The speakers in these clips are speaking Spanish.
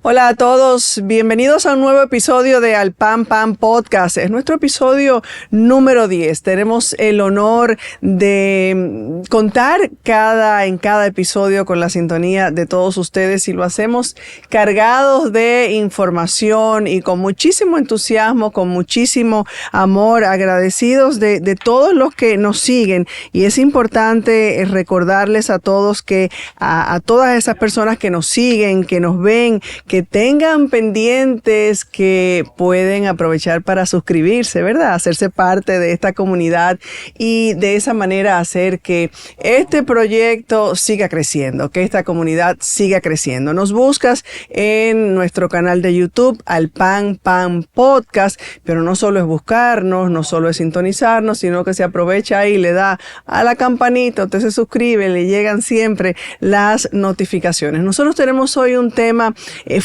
Hola a todos, bienvenidos a un nuevo episodio de Al Pan Pan Podcast. Es nuestro episodio número 10. Tenemos el honor de contar en cada episodio con la sintonía de todos ustedes y lo hacemos cargados de información y con muchísimo entusiasmo, con muchísimo amor, agradecidos de todos los que nos siguen. Y es importante recordarles a todos que a todas esas personas que nos siguen, que nos ven, que tengan pendientes, que pueden aprovechar para suscribirse, ¿verdad? Hacerse parte de esta comunidad y de esa manera hacer que este proyecto siga creciendo, que esta comunidad siga creciendo. Nos buscas en nuestro canal de YouTube, Al Pan Pan Podcast, pero no solo es buscarnos, no solo es sintonizarnos, sino que se aprovecha ahí, le da a la campanita, usted se suscribe, le llegan siempre las notificaciones. Nosotros tenemos hoy un tema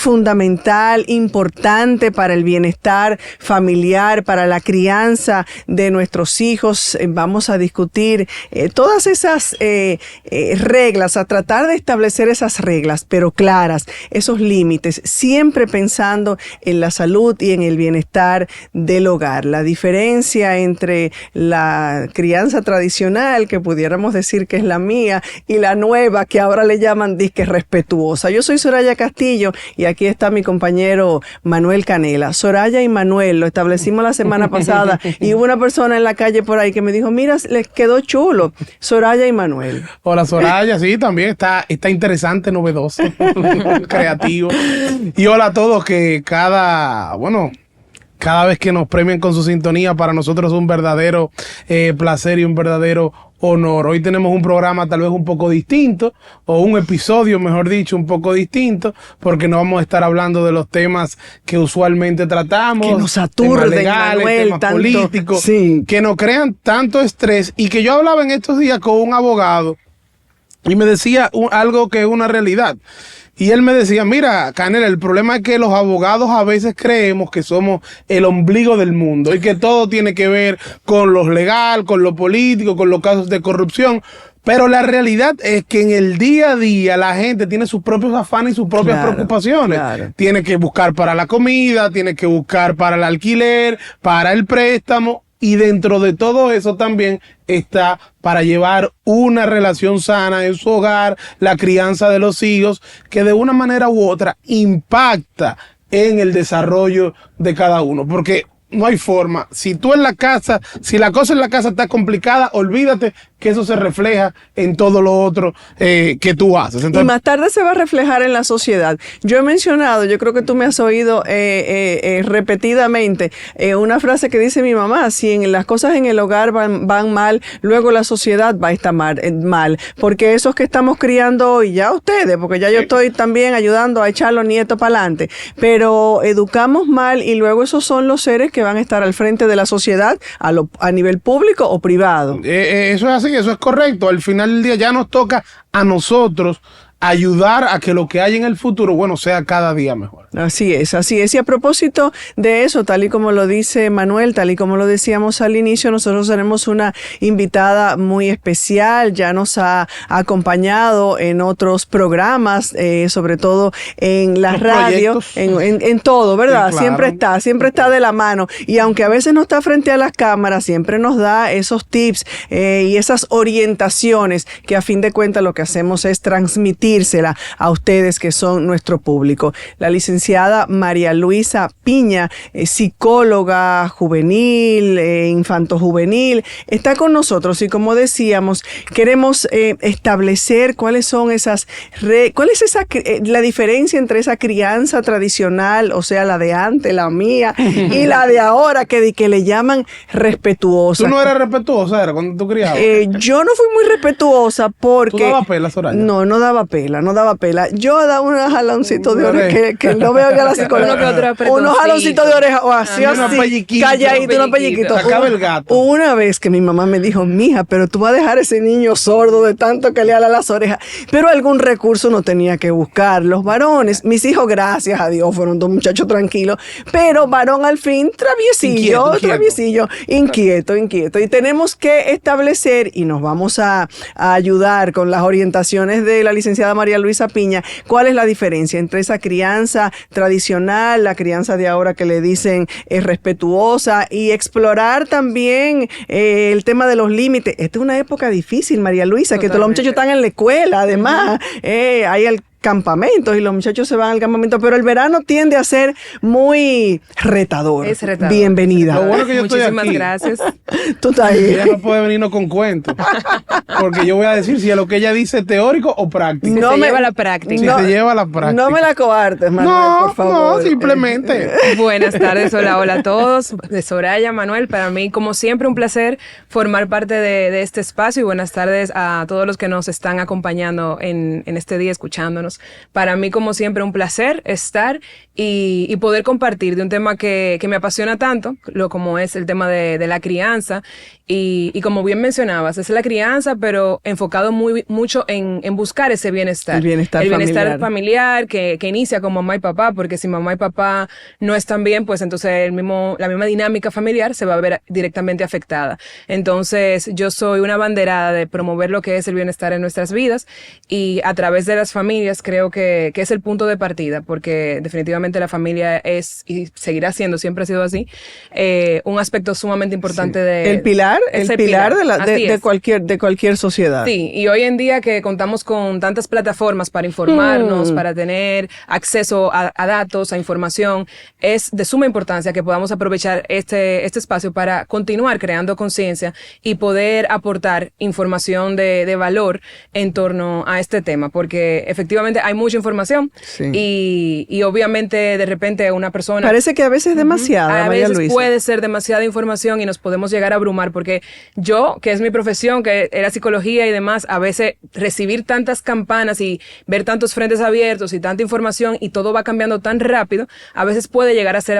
fundamental, importante para el bienestar familiar, para la crianza de nuestros hijos. Vamos a discutir todas esas reglas, a tratar de establecer esas reglas, pero claras, esos límites, siempre pensando en la salud y en el bienestar del hogar. La diferencia entre la crianza tradicional, que pudiéramos decir que es la mía, y la nueva, que ahora le llaman disque respetuosa. Yo soy Soraya Castillo y aquí está mi compañero Manuel Canela. Soraya y Manuel, lo establecimos la semana pasada y hubo una persona en la calle por ahí que me dijo, mira, les quedó chulo, Soraya y Manuel. Hola Soraya, sí, también está interesante, novedoso, creativo. Y hola a todos, que cada vez que nos premian con su sintonía, para nosotros es un verdadero placer y un verdadero honor. Hoy tenemos un programa tal vez un poco distinto, o un episodio, mejor dicho, un poco distinto, porque no vamos a estar hablando de los temas que usualmente tratamos. Que nos aturden, temas legales, Manuel, temas tanto, políticos, sí, que nos crean tanto estrés. Y que yo hablaba en estos días con un abogado y me decía algo que es una realidad. Y él me decía, mira, Canela, el problema es que los abogados a veces creemos que somos el ombligo del mundo y que todo tiene que ver con lo legal, con lo político, con los casos de corrupción. Pero la realidad es que en el día a día la gente tiene sus propios afanes y sus propias preocupaciones. Claro. Tiene que buscar para la comida, tiene que buscar para el alquiler, para el préstamo. Y dentro de todo eso también está para llevar una relación sana en su hogar, la crianza de los hijos, que de una manera u otra impacta en el desarrollo de cada uno. Porque no hay forma. Si tú en la casa, si la cosa en la casa está complicada, olvídate que eso se refleja en todo lo otro que tú haces. Entonces, y más tarde se va a reflejar en la sociedad. Yo he mencionado, yo creo que tú me has oído repetidamente, una frase que dice mi mamá: si las cosas en el hogar van mal, luego la sociedad va a estar mal. Porque esos que estamos criando hoy, ya ustedes, porque ya yo estoy también ayudando a echar los nietos para adelante, pero educamos mal y luego esos son los seres que van a estar al frente de la sociedad a nivel público o privado. Eso es así, eso es correcto. Al final del día ya nos toca a nosotros ayudar a que lo que hay en el futuro, sea cada día mejor. Así es, así es. Y a propósito de eso, tal y como lo dice Manuel, tal y como lo decíamos al inicio, nosotros tenemos una invitada muy especial, ya nos ha acompañado en otros programas, sobre todo en la radio, en todo, ¿verdad? Sí, claro. Siempre está de la mano. Y aunque a veces no está frente a las cámaras, siempre nos da esos tips y esas orientaciones que a fin de cuentas lo que hacemos es transmitírsela a ustedes que son nuestro público. La licenciada María Luisa Piña, psicóloga juvenil, infantojuvenil, está con nosotros y como decíamos, queremos establecer cuáles son cuál es la diferencia entre esa crianza tradicional, o sea, la de antes, la mía, y la de ahora, que le llaman respetuosa. ¿Tú no eras respetuosa cuando tú criabas? Yo no fui muy respetuosa porque... ¿Tú dabas pela, Soraya? No daba pela. No daba pela. Yo daba unos jaloncitos de oreja que no veo a la psicóloga. Unos jaloncitos de oreja o así, calladito, unos pelliquitos. Acaba el gato. Una vez que mi mamá me dijo, mija, pero tú vas a dejar a ese niño sordo de tanto que le ala las orejas. Pero algún recurso no tenía que buscar. Los varones, mis hijos, gracias a Dios, fueron dos muchachos tranquilos, pero varón al fin traviesillo, inquieto. Y tenemos que establecer, y nos vamos a ayudar con las orientaciones de la licenciada licenciada María Luisa Piña, ¿cuál es la diferencia entre esa crianza tradicional, la crianza de ahora que le dicen respetuosa, y explorar también el tema de los límites? Esta es una época difícil, María Luisa, que todos los muchachos están en la escuela, además, hay campamentos y los muchachos se van al campamento, pero el verano tiende a ser muy retador. Es retador. Bienvenida. Lo bueno que yo estoy aquí. Muchísimas gracias. Tú estás ahí. Ella no puede venirnos con cuentos, porque yo voy a decir si es lo que ella dice teórico o práctico. Se lleva la práctica. Si se lleva la práctica. No me la coartes, Manuel, por favor. No, simplemente. Buenas tardes, hola a todos. De Soraya, Manuel, para mí como siempre un placer formar parte de este espacio, y buenas tardes a todos los que nos están acompañando en este día, escuchándonos. Para mí como siempre un placer estar y poder compartir de un tema que me apasiona tanto, como es el tema de la crianza, y como bien mencionabas, es la crianza, pero enfocado mucho en buscar ese bienestar. El bienestar familiar que inicia con mamá y papá, porque si mamá y papá no están bien, pues entonces la misma dinámica familiar se va a ver directamente afectada. Entonces yo soy una abanderada de promover lo que es el bienestar en nuestras vidas, y a través de las familias creo que es el punto de partida, porque definitivamente la familia es y seguirá siendo, siempre ha sido así, un aspecto sumamente importante de... El pilar de cualquier sociedad. Sí, y hoy en día que contamos con tantas plataformas para informarnos, para tener acceso a datos, a información, es de suma importancia que podamos aprovechar este espacio para continuar creando conciencia y poder aportar información de valor en torno a este tema, porque efectivamente hay mucha información, y obviamente de repente una persona... Parece que a veces es demasiada, a María veces Luisa. puede ser demasiada información y nos podemos llegar a abrumar, porque yo, que es mi profesión, que era psicología y demás, a veces recibir tantas campanas y ver tantos frentes abiertos y tanta información y todo va cambiando tan rápido, a veces puede llegar a ser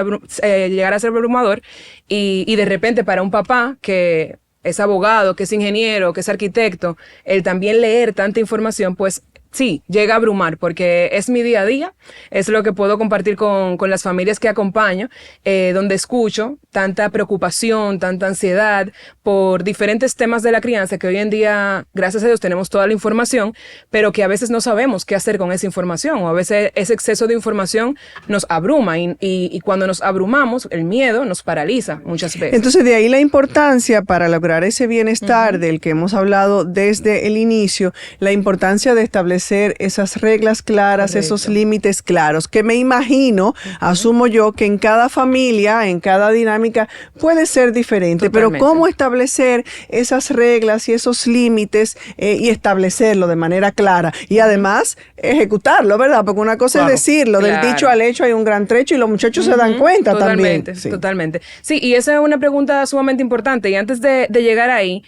abrumador, y de repente para un papá que es abogado, que es ingeniero, que es arquitecto, el también leer tanta información, pues sí, llega a abrumar, porque es mi día a día, es lo que puedo compartir con las familias que acompaño, donde escucho tanta preocupación, tanta ansiedad por diferentes temas de la crianza, que hoy en día, gracias a Dios, tenemos toda la información, pero que a veces no sabemos qué hacer con esa información, o a veces ese exceso de información nos abruma, y cuando nos abrumamos, el miedo nos paraliza muchas veces. Entonces, de ahí la importancia para lograr ese bienestar del que hemos hablado desde el inicio, la importancia de establecer esas reglas claras, Correcto. esos límites claros, que me imagino, asumo yo, que en cada familia, en cada dinámica puede ser diferente. Totalmente. Pero ¿cómo establecer esas reglas y esos límites y establecerlo de manera clara? Y además ejecutarlo, ¿verdad? Porque una cosa es decirlo, del dicho al hecho hay un gran trecho, y los muchachos se dan cuenta también. Totalmente. Sí, y esa es una pregunta sumamente importante, y antes de llegar ahí,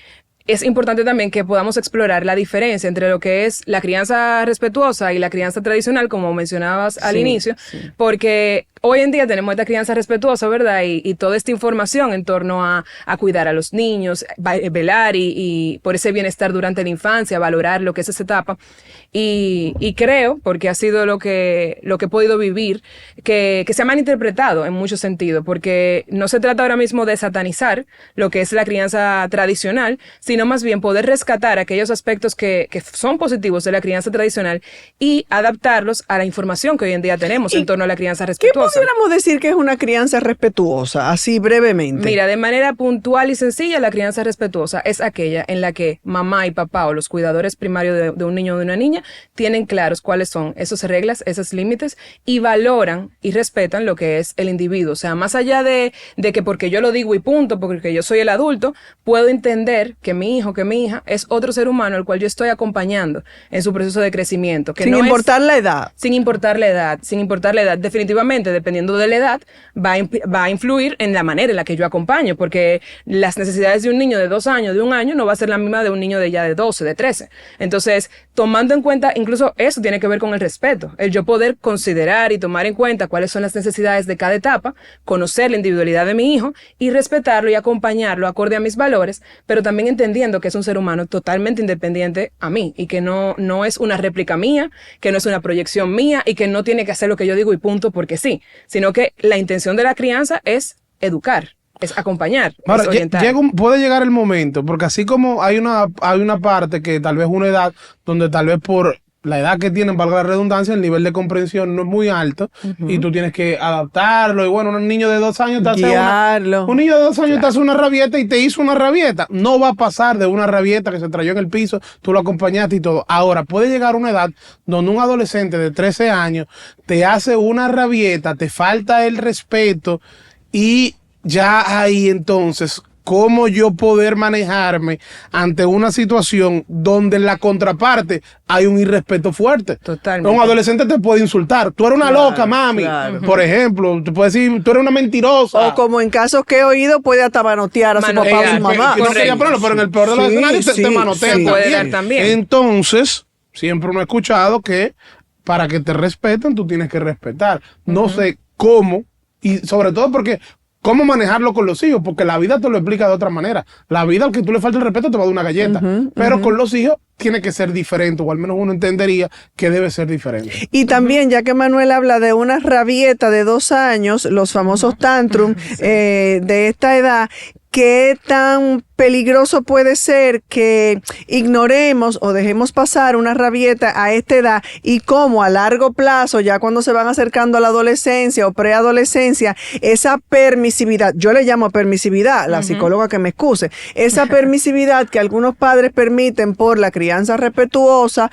es importante también que podamos explorar la diferencia entre lo que es la crianza respetuosa y la crianza tradicional, como mencionabas al inicio, porque hoy en día tenemos esta crianza respetuosa, ¿verdad? Y toda esta información en torno a cuidar a los niños, velar y por ese bienestar durante la infancia, valorar lo que es esa etapa. Y creo, porque ha sido lo que he podido vivir, que se ha malinterpretado en muchos sentidos, porque no se trata ahora mismo de satanizar lo que es la crianza tradicional, sino más bien poder rescatar aquellos aspectos que son positivos de la crianza tradicional y adaptarlos a la información que hoy en día tenemos en torno a la crianza respetuosa. ¿Qué pudiéramos decir que es una crianza respetuosa, así brevemente? Mira, de manera puntual y sencilla, la crianza respetuosa es aquella en la que mamá y papá o los cuidadores primarios de un niño o de una niña tienen claros cuáles son esas reglas, esos límites, y valoran y respetan lo que es el individuo. O sea, más allá de que porque yo lo digo y punto, porque yo soy el adulto, puedo entender que mi hijo, que mi hija es otro ser humano al cual yo estoy acompañando en su proceso de crecimiento. Que sin importar la edad. Sin importar la edad. Definitivamente, dependiendo de la edad, va a influir en la manera en la que yo acompaño, porque las necesidades de un niño de 2 años, de 1 año, no va a ser la misma de un niño de ya de 12, de 13. Entonces, tomando en cuenta, incluso eso tiene que ver con el respeto, el yo poder considerar y tomar en cuenta cuáles son las necesidades de cada etapa, conocer la individualidad de mi hijo y respetarlo y acompañarlo acorde a mis valores, pero también entendiendo que es un ser humano totalmente independiente a mí y que no es una réplica mía, que no es una proyección mía y que no tiene que hacer lo que yo digo y punto porque sí, sino que la intención de la crianza es educar. Es acompañar, ahora, es orientar. Puede llegar el momento, porque así como hay una parte que tal vez una edad donde tal vez por la edad que tienen, valga la redundancia, el nivel de comprensión no es muy alto y tú tienes que adaptarlo. Y bueno, un niño de 2 años te hace un niño de 2 años te hace una rabieta y te hizo una rabieta. No va a pasar de una rabieta que se trayó en el piso, tú lo acompañaste y todo. Ahora, puede llegar una edad donde un adolescente de 13 años te hace una rabieta, te falta el respeto y ya ahí entonces, ¿cómo yo poder manejarme ante una situación donde en la contraparte hay un irrespeto fuerte? Totalmente. Un adolescente te puede insultar. Tú eres una loca, mami. Por ejemplo, te puede decir, tú eres una mentirosa. O como en casos que he oído, puede hasta manotear a su papá o a su mamá. No quería ponerlo, pero en el peor de los escenarios te manotea también. Entonces, siempre uno ha escuchado que para que te respeten, tú tienes que respetar. No sé cómo, y sobre todo porque cómo manejarlo con los hijos, porque la vida te lo explica de otra manera. La vida, al que tú le falta el respeto, te va a dar una galleta. Pero con los hijos tiene que ser diferente, o al menos uno entendería que debe ser diferente. Y también, ya que Manuel habla de una rabieta de 2 años, los famosos tantrum de esta edad, ¿qué tan peligroso puede ser que ignoremos o dejemos pasar una rabieta a esta edad y cómo a largo plazo, ya cuando se van acercando a la adolescencia o preadolescencia, esa permisividad, yo le llamo permisividad, la psicóloga que me excuse, esa permisividad que algunos padres permiten por la crianza respetuosa,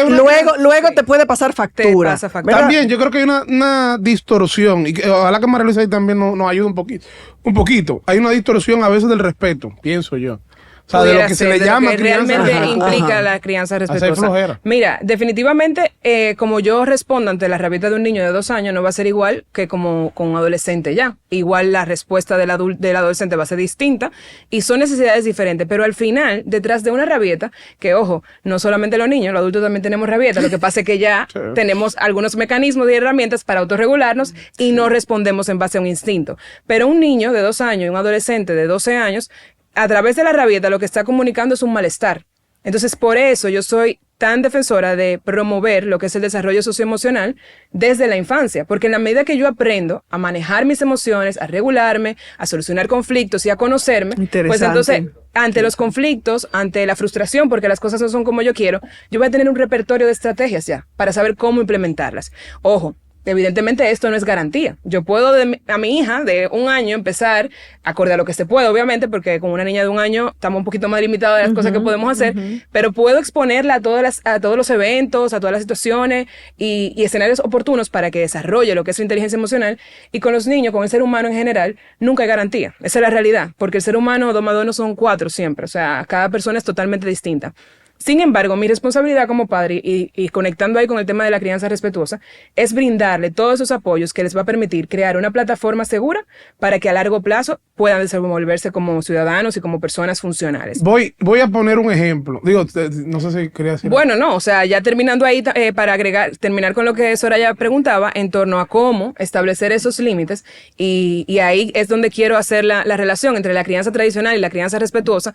luego te puede pasar factura. También yo creo que hay una distorsión, y que, ojalá que María Luisa ahí también nos ayude un poquito. Hay una distorsión a veces del respeto, pienso yo. O sea, de lo que se le llama que realmente implica la crianza respetuosa. Mira, definitivamente, como yo respondo ante la rabieta de un niño de 2 años, no va a ser igual que como con un adolescente ya. Igual la respuesta del adolescente va a ser distinta y son necesidades diferentes. Pero al final, detrás de una rabieta, que ojo, no solamente los niños, los adultos también tenemos rabieta. Lo que pasa es que ya tenemos algunos mecanismos y herramientas para autorregularnos y no respondemos en base a un instinto. Pero un niño de 2 años y un adolescente de 12 años, a través de la rabieta lo que está comunicando es un malestar. Entonces, por eso yo soy tan defensora de promover lo que es el desarrollo socioemocional desde la infancia, porque en la medida que yo aprendo a manejar mis emociones, a regularme, a solucionar conflictos y a conocerme, pues entonces, ante los conflictos, ante la frustración, porque las cosas no son como yo quiero, yo voy a tener un repertorio de estrategias ya, para saber cómo implementarlas. Ojo, evidentemente esto no es garantía. Yo puedo a mi hija de 1 año empezar, acorde a lo que se puede, obviamente, porque con una niña de 1 año estamos un poquito más limitados de las cosas que podemos hacer, pero puedo exponerla a todos los eventos, a todas las situaciones y escenarios oportunos para que desarrolle lo que es su inteligencia emocional. Y con los niños, con el ser humano en general, nunca hay garantía. Esa es la realidad, porque el ser humano 2 más 2 no son 4 siempre. O sea, cada persona es totalmente distinta. Sin embargo, mi responsabilidad como padre, y conectando ahí con el tema de la crianza respetuosa, es brindarle todos esos apoyos que les va a permitir crear una plataforma segura para que a largo plazo puedan desenvolverse como ciudadanos y como personas funcionales. Voy a poner un ejemplo. Digo, no sé si quería decir. Bueno, no, o sea, ya terminando ahí, para terminar con lo que Soraya preguntaba en torno a cómo establecer esos límites, y ahí es donde quiero hacer la relación entre la crianza tradicional y la crianza respetuosa.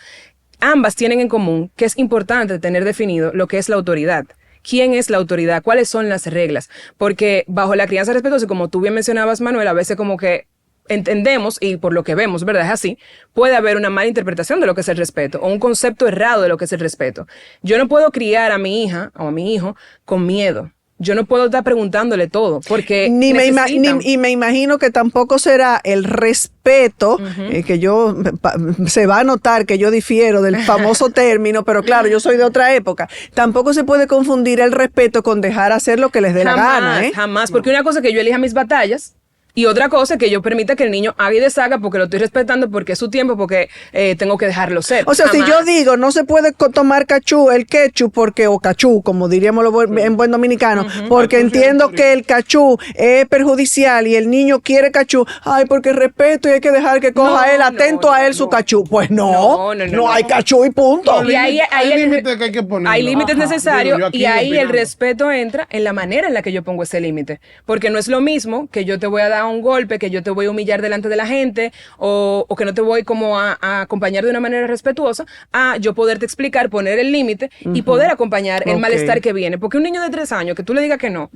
Ambas tienen en común que es importante tener definido lo que es la autoridad. ¿Quién es la autoridad? ¿Cuáles son las reglas? Porque bajo la crianza respetuosa, como tú bien mencionabas, Manuel, a veces como que entendemos, y por lo que vemos, ¿verdad? Es así, puede haber una mala interpretación de lo que es el respeto o un concepto errado de lo que es el respeto. Yo no puedo criar a mi hija o a mi hijo con miedo. Yo no puedo estar preguntándole todo, porque y me imagino que tampoco será el respeto, que se va a notar que yo difiero del famoso término, pero claro, yo soy de otra época. Tampoco se puede confundir el respeto con dejar hacer lo que les dé la gana. Jamás, porque una cosa es que yo elija mis batallas, y otra cosa es que yo permita que el niño haga y deshaga porque lo estoy respetando, porque es su tiempo, porque tengo que dejarlo ser. O sea, si yo digo, no se puede tomar el ketchup, o cachú, como diríamos en buen dominicano, porque entiendo que el cachú es perjudicial y el niño quiere cachú, porque respeto y hay que dejar que coja él, atento a él su cachú. Pues no hay cachú y punto. Y ahí hay límites que hay que poner. Hay límites necesarios, y ahí el respeto entra en la manera en la que yo pongo ese límite. Porque no es lo mismo que yo te voy a dar un golpe, que yo te voy a humillar delante de la gente, o que no te voy como a acompañar de una manera respetuosa, a yo poderte explicar, poner el límite y poder acompañar el malestar que viene. Porque un niño de 3 años, que tú le digas que no,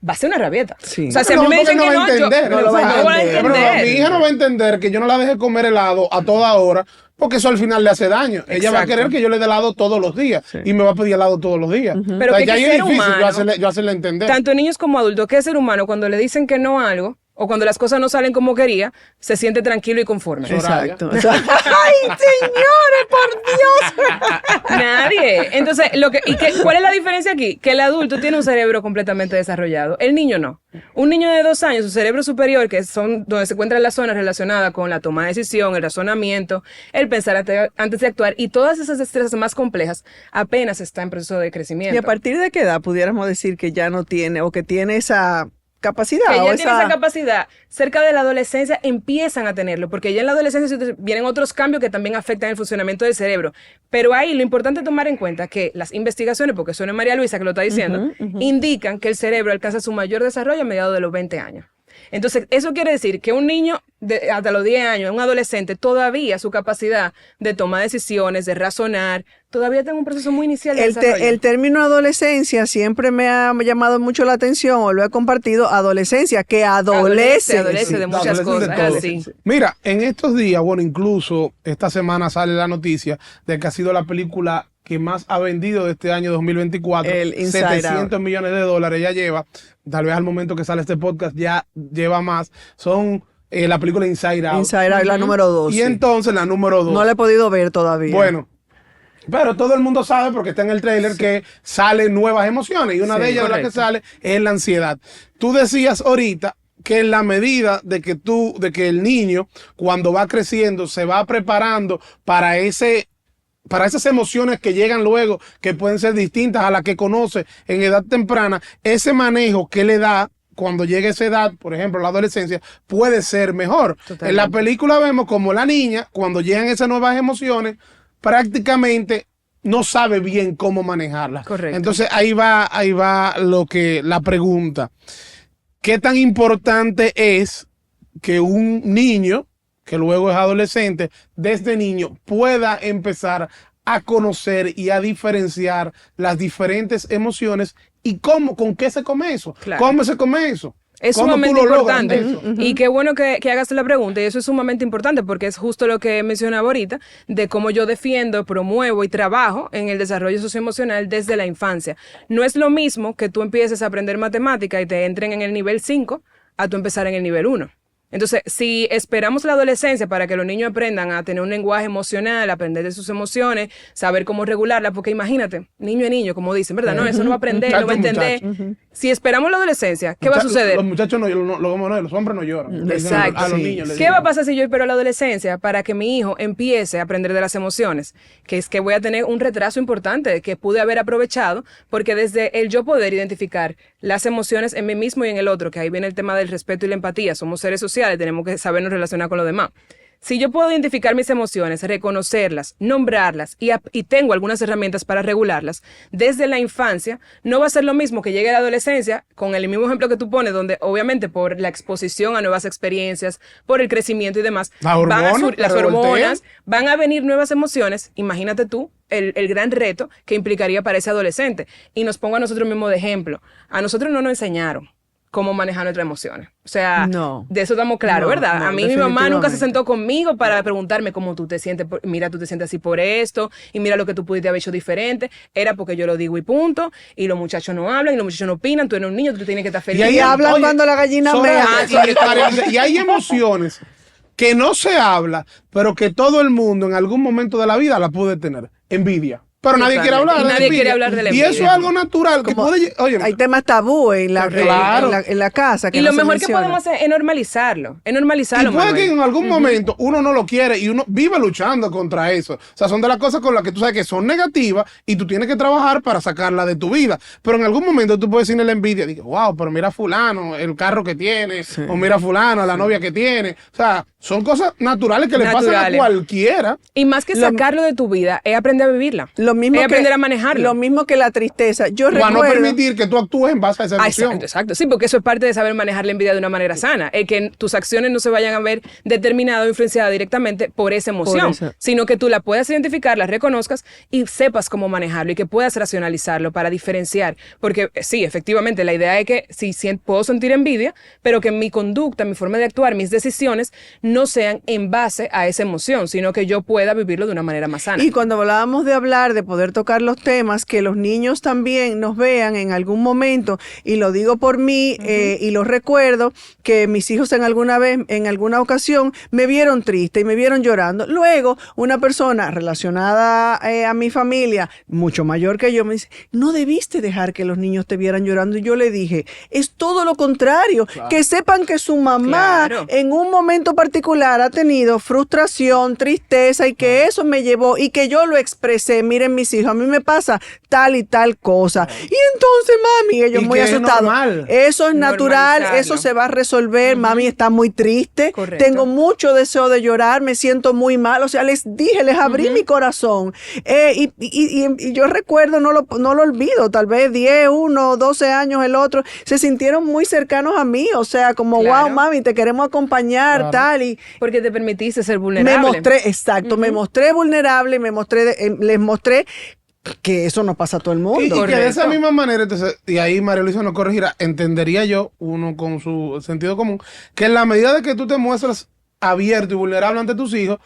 va a ser una rabieta. Sí. O sea, si a mí me dicen que no, yo no no voy a entender. Mi hija no va a entender que yo no la deje comer helado a toda hora, porque eso al final le hace daño. Ella va a querer que yo le dé helado todos los días y me va a pedir helado todos los días. Pero o sea, que ya ser es difícil humano, yo hacerle entender. tanto niños como adultos, que ser humano, cuando le dicen que no a algo, o cuando las cosas no salen como quería, se siente tranquilo y conforme. Exacto. ¡Ay, señores, por Dios! Nadie. Entonces, ¿cuál es la diferencia aquí? Que el adulto tiene un cerebro completamente desarrollado. El niño no. Un niño de 2 años, su cerebro superior, que son donde se encuentran las zonas relacionadas con la toma de decisión, el razonamiento, el pensar antes de actuar y todas esas destrezas más complejas, apenas está en proceso de crecimiento. ¿Y a partir de qué edad pudiéramos decir que ya no tiene o que tiene esa capacidad? Que o ya tiene esa capacidad. Cerca de la adolescencia empiezan a tenerlo, porque ya en la adolescencia vienen otros cambios que también afectan el funcionamiento del cerebro. Pero ahí lo importante es tomar en cuenta que las investigaciones, porque eso no es María Luisa que lo está diciendo, indican que el cerebro alcanza su mayor desarrollo a mediados de los 20 años. Entonces, eso quiere decir que un niño hasta los 10 años, un adolescente, todavía su capacidad de tomar decisiones, de razonar, todavía tiene un proceso muy inicial de desarrollo. El término adolescencia siempre me ha llamado mucho la atención, o lo he compartido, adolescencia, que adolece de muchas cosas. Así. Mira, en estos días, bueno, incluso esta semana sale la noticia de que ha sido la película que más ha vendido de este año 2024. El Inside 700 millones de dólares ya lleva. Tal vez al momento que sale este podcast ya lleva más. Son la película Inside Out. Inside Out, la número 2. Y entonces la número 2. No la he podido ver todavía. Bueno, pero todo el mundo sabe porque está en el tráiler que salen nuevas emociones y una de ellas, la que sale, es la ansiedad. Tú decías ahorita que en la medida de que el niño, cuando va creciendo, se va preparando para esas emociones que llegan luego, que pueden ser distintas a las que conoce en edad temprana, ese manejo que le da cuando llegue a esa edad, por ejemplo, la adolescencia, puede ser mejor. Totalmente. En la película vemos como la niña, cuando llegan esas nuevas emociones, prácticamente no sabe bien cómo manejarlas. Correcto. Entonces ahí va la pregunta. ¿Qué tan importante es que un niño, que luego es adolescente, desde niño pueda empezar a conocer y a diferenciar las diferentes emociones y con qué se come eso? Claro. ¿Cómo se come eso? Es ¿Cómo sumamente tú lo logras importante. eso? Y qué bueno que hagas la pregunta. Y eso es sumamente importante porque es justo lo que mencionaba ahorita de cómo yo defiendo, promuevo y trabajo en el desarrollo socioemocional desde la infancia. No es lo mismo que tú empieces a aprender matemática y te entren en el nivel 5 a tú empezar en el nivel 1. Entonces, si esperamos la adolescencia para que los niños aprendan a tener un lenguaje emocional, aprender de sus emociones, saber cómo regularla, porque imagínate, niño es niño, como dicen, ¿verdad? No, eso no va a aprender, no va a entender. Si esperamos la adolescencia, ¿qué va a suceder? Los muchachos los hombres no lloran. Exacto. A los niños les ¿Qué dicen. va a pasar si yo espero la adolescencia para que mi hijo empiece a aprender de las emociones? Que es que voy a tener un retraso importante que pude haber aprovechado, porque desde el yo poder identificar las emociones en mí mismo y en el otro, que ahí viene el tema del respeto y la empatía, somos seres sociales, tenemos que sabernos relacionar con los demás. Si yo puedo identificar mis emociones, reconocerlas, nombrarlas y tengo algunas herramientas para regularlas, desde la infancia, no va a ser lo mismo que llegue a la adolescencia, con el mismo ejemplo que tú pones, donde obviamente por la exposición a nuevas experiencias, por el crecimiento y demás, las hormonas, van a venir nuevas emociones. Imagínate tú el gran reto que implicaría para ese adolescente. Y nos pongo a nosotros mismos de ejemplo. A nosotros no nos enseñaron cómo manejar nuestras emociones. O sea, de eso estamos claros, ¿verdad? A mí mi mamá nunca se sentó conmigo para preguntarme cómo tú te sientes. Mira, tú te sientes así por esto, y mira lo que tú pudiste haber hecho diferente. Era porque yo lo digo y punto, y los muchachos no hablan, y los muchachos no opinan, tú eres un niño, tú tienes que estar feliz. Y ahí hablan cuando la gallina mea. Y hay emociones que no se habla, pero que todo el mundo en algún momento de la vida la puede tener. Envidia. Pero nadie quiere hablar. Y nadie quiere hablar de la envidia. Y eso es algo natural. Que puede, hay temas tabú en la casa. Que y no lo mejor menciona. que podemos hacer es normalizarlo. Es normalizarlo. Y puede Manuel. que en algún momento uno no lo quiere y uno vive luchando contra eso. O sea, son de las cosas con las que tú sabes que son negativas y tú tienes que trabajar para sacarla de tu vida. Pero en algún momento tú puedes decirle la envidia. Digo, wow, pero mira a fulano, el carro que tiene. Sí. O mira a fulano, la novia que tiene. O sea, son cosas naturales que le pasan a cualquiera. Y más que sacarlo de tu vida, es aprender a vivirla. Lo mismo aprender a manejarlo. Lo mismo que la tristeza. Yo Para recuerdo, no permitir que tú actúes en base a esa emoción. Exacto. Sí, porque eso es parte de saber manejar la envidia de una manera sana. El que tus acciones no se vayan a ver determinadas o influenciadas directamente por esa emoción, sino que tú la puedas identificar, la reconozcas y sepas cómo manejarlo y que puedas racionalizarlo para diferenciar. Porque sí, efectivamente, la idea es que sí puedo sentir envidia, pero que mi conducta, mi forma de actuar, mis decisiones no sean en base a esa emoción, sino que yo pueda vivirlo de una manera más sana. Y cuando hablábamos de hablar, de poder tocar los temas, que los niños también nos vean en algún momento, y lo digo por mí, y lo recuerdo, que mis hijos en alguna ocasión, me vieron triste y me vieron llorando. Luego, una persona relacionada a mi familia, mucho mayor que yo, me dice, no debiste dejar que los niños te vieran llorando. Y yo le dije, es todo lo contrario, que sepan que su mamá en un momento particular ha tenido frustración, tristeza, y que eso me llevó, y que yo lo expresé. Miren, mis hijos, a mí me pasa tal y tal cosa. Y entonces, mami, ellos muy asustados. Eso es natural, eso se va a resolver. Mami está muy triste. Correcto. Tengo mucho deseo de llorar, me siento muy mal. O sea, les dije, les abrí mi corazón. Y yo recuerdo, no lo olvido, tal vez 10, 1, 12 años el otro, se sintieron muy cercanos a mí. O sea, como, wow, mami, te queremos acompañar, tal. Y porque te permitiste ser vulnerable. Me mostré vulnerable, les mostré que eso no pasa a todo el mundo. Y que de esa misma manera, entonces, y ahí María Luisa nos corregirá, entendería yo, uno con su sentido común, que en la medida de que tú te muestras abierto y vulnerable ante tus hijos,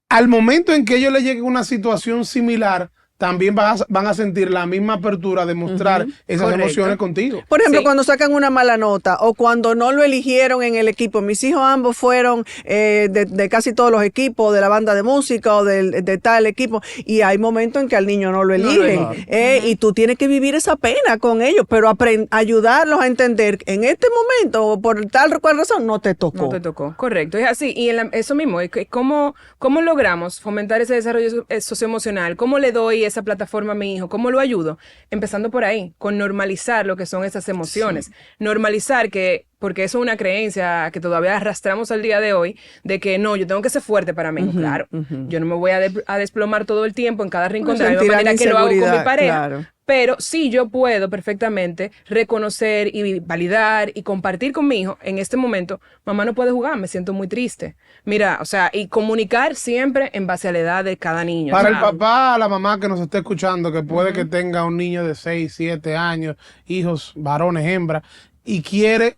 al momento en que ellos les llegue una situación similar, también van a sentir la misma apertura de mostrar esas emociones contigo. Por ejemplo, cuando sacan una mala nota o cuando no lo eligieron en el equipo. Mis hijos ambos fueron de casi todos los equipos, de la banda de música o de tal equipo, y hay momentos en que al niño no lo eligen. Y tú tienes que vivir esa pena con ellos, pero ayudarlos a entender en este momento, por tal cual razón, no te tocó. No te tocó, correcto. Es así. Y eso mismo, ¿cómo logramos fomentar ese desarrollo socioemocional? ¿Cómo le doy esa plataforma a mi hijo? ¿Cómo lo ayudo? Empezando por ahí, con normalizar lo que son esas emociones. Normalizar porque eso es una creencia que todavía arrastramos al día de hoy, de que no, yo tengo que ser fuerte para mí. Claro, yo no me voy a desplomar todo el tiempo en cada rincón de la misma manera que lo hago con mi pareja. Claro. Pero sí, yo puedo perfectamente reconocer y validar y compartir con mi hijo en este momento, mamá no puede jugar, me siento muy triste. Mira, o sea, y comunicar siempre en base a la edad de cada niño. Para el papá, la mamá que nos esté escuchando, que puede que tenga un niño de 6, 7 años, hijos, varones, hembras, y quiere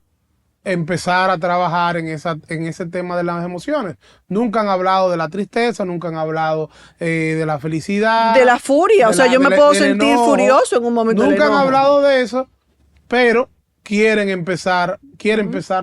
empezar a trabajar en ese tema de las emociones. Nunca han hablado de la tristeza, nunca han hablado de la felicidad. De la furia, o sea, yo me puedo sentir furioso en un momento. Nunca han hablado de eso, pero quieren empezar,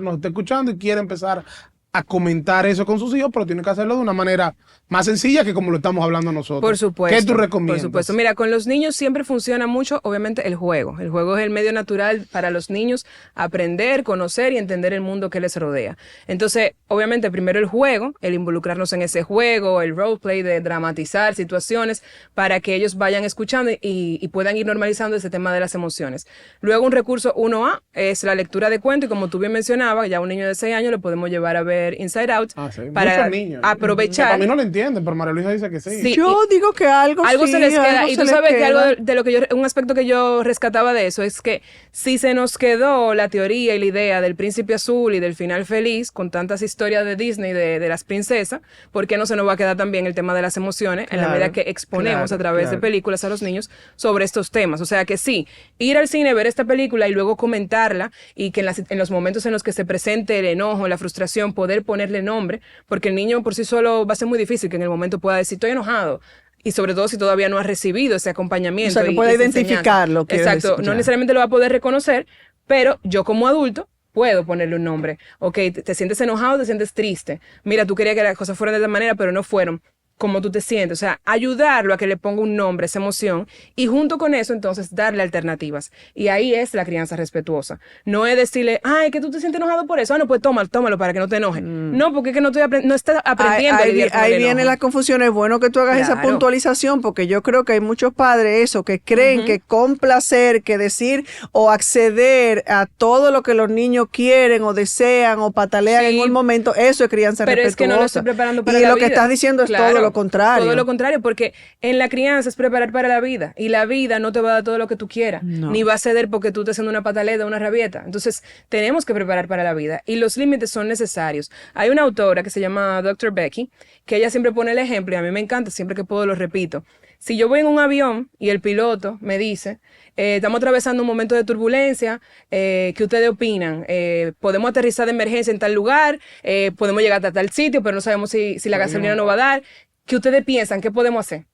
nos está escuchando y quiere empezar a comentar eso con sus hijos, pero tiene que hacerlo de una manera más sencilla que como lo estamos hablando nosotros. Por supuesto. ¿Qué tú recomiendas? Por supuesto. Mira, con los niños siempre funciona mucho, obviamente, el juego. El juego es el medio natural para los niños aprender, conocer y entender el mundo que les rodea. Entonces, obviamente, primero el juego, el involucrarnos en ese juego, el roleplay de dramatizar situaciones para que ellos vayan escuchando y puedan ir normalizando ese tema de las emociones. Luego, un recurso 1A es la lectura de cuentos y como tú bien mencionabas, ya un niño de 6 años lo podemos llevar a ver Inside Out para aprovechar. A mí no lo entienden, pero María Luisa dice que sí. Yo digo que algo se les queda. Y tú sabes que algo de lo que un aspecto que yo rescataba de eso es que si se nos quedó la teoría y la idea del príncipe azul y del final feliz con tantas historias de Disney de las princesas, ¿por qué no se nos va a quedar también el tema de las emociones en la medida que exponemos a través de películas a los niños sobre estos temas? O sea que sí, ir al cine, ver esta película y luego comentarla y que en los momentos en los que se presente el enojo, la frustración, poder ponerle nombre, porque el niño por sí solo va a ser muy difícil que en el momento pueda decir estoy enojado, y sobre todo si todavía no ha recibido ese acompañamiento. O sea, que pueda identificarlo. Exacto, no necesariamente lo va a poder reconocer, pero yo como adulto puedo ponerle un nombre. Ok, te sientes enojado, te sientes triste. Mira, tú querías que las cosas fueran de esta manera, pero no fueron. Cómo tú te sientes, o sea, ayudarlo a que le ponga un nombre a esa emoción y junto con eso entonces darle alternativas. Y ahí es la crianza respetuosa. No es decirle, ay, que tú te sientes enojado por eso, no, pues tómalo para que no te enojes. No, porque es que no estás aprendiendo a lidiar con el ahí enojo. viene la confusión. Es bueno que tú hagas esa puntualización porque yo creo que hay muchos padres que creen que complacer, que decir o acceder a todo lo que los niños quieren o desean o patalean en un momento, eso es crianza respetuosa. Pero es que no lo estoy preparando para y la lo vida. que estás diciendo es todo lo contrario. Todo lo contrario, porque en la crianza es preparar para la vida. Y la vida no te va a dar todo lo que tú quieras. No. Ni va a ceder porque tú estés haciendo una pataleta, una rabieta. Entonces, tenemos que preparar para la vida. Y los límites son necesarios. Hay una autora que se llama Dr. Becky, que ella siempre pone el ejemplo, y a mí me encanta, siempre que puedo lo repito. Si yo voy en un avión y el piloto me dice, estamos atravesando un momento de turbulencia, ¿qué ustedes opinan? ¿Podemos aterrizar de emergencia en tal lugar? ¿Podemos llegar hasta tal sitio, pero no sabemos si la gasolina no va a dar? ¿Qué ustedes piensan? ¿Qué podemos hacer?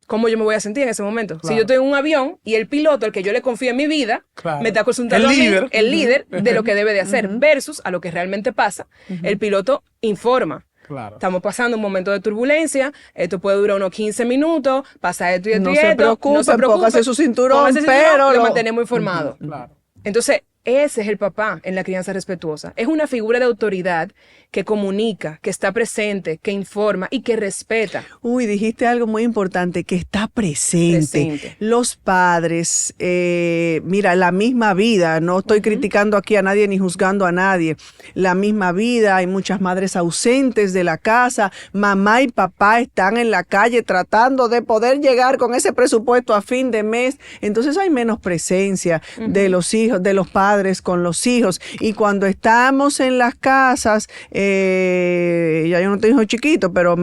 ¿Cómo yo me voy a sentir en ese momento? Claro. Si yo estoy en un avión y el piloto, el que yo le confío en mi vida, me está consultando a mí, el líder de lo que debe de hacer, versus a lo que realmente pasa, el piloto informa. Claro. Estamos pasando un momento de turbulencia, esto puede durar unos 15 minutos, pasa esto y esto y esto. No se preocupe, póngase su cinturón, pero lo mantenemos informado. Claro. Entonces, ese es el papá en la crianza respetuosa. Es una figura de autoridad que comunica, que está presente, que informa y que respeta. Uy, dijiste algo muy importante, que está presente. Los padres, mira, la misma vida, no estoy criticando aquí a nadie ni juzgando a nadie, la misma vida, hay muchas madres ausentes de la casa, mamá y papá están en la calle tratando de poder llegar con ese presupuesto a fin de mes, entonces hay menos presencia de los hijos, de los padres con los hijos, y cuando estamos en las casas, ya yo no tengo hijos chiquitos, pero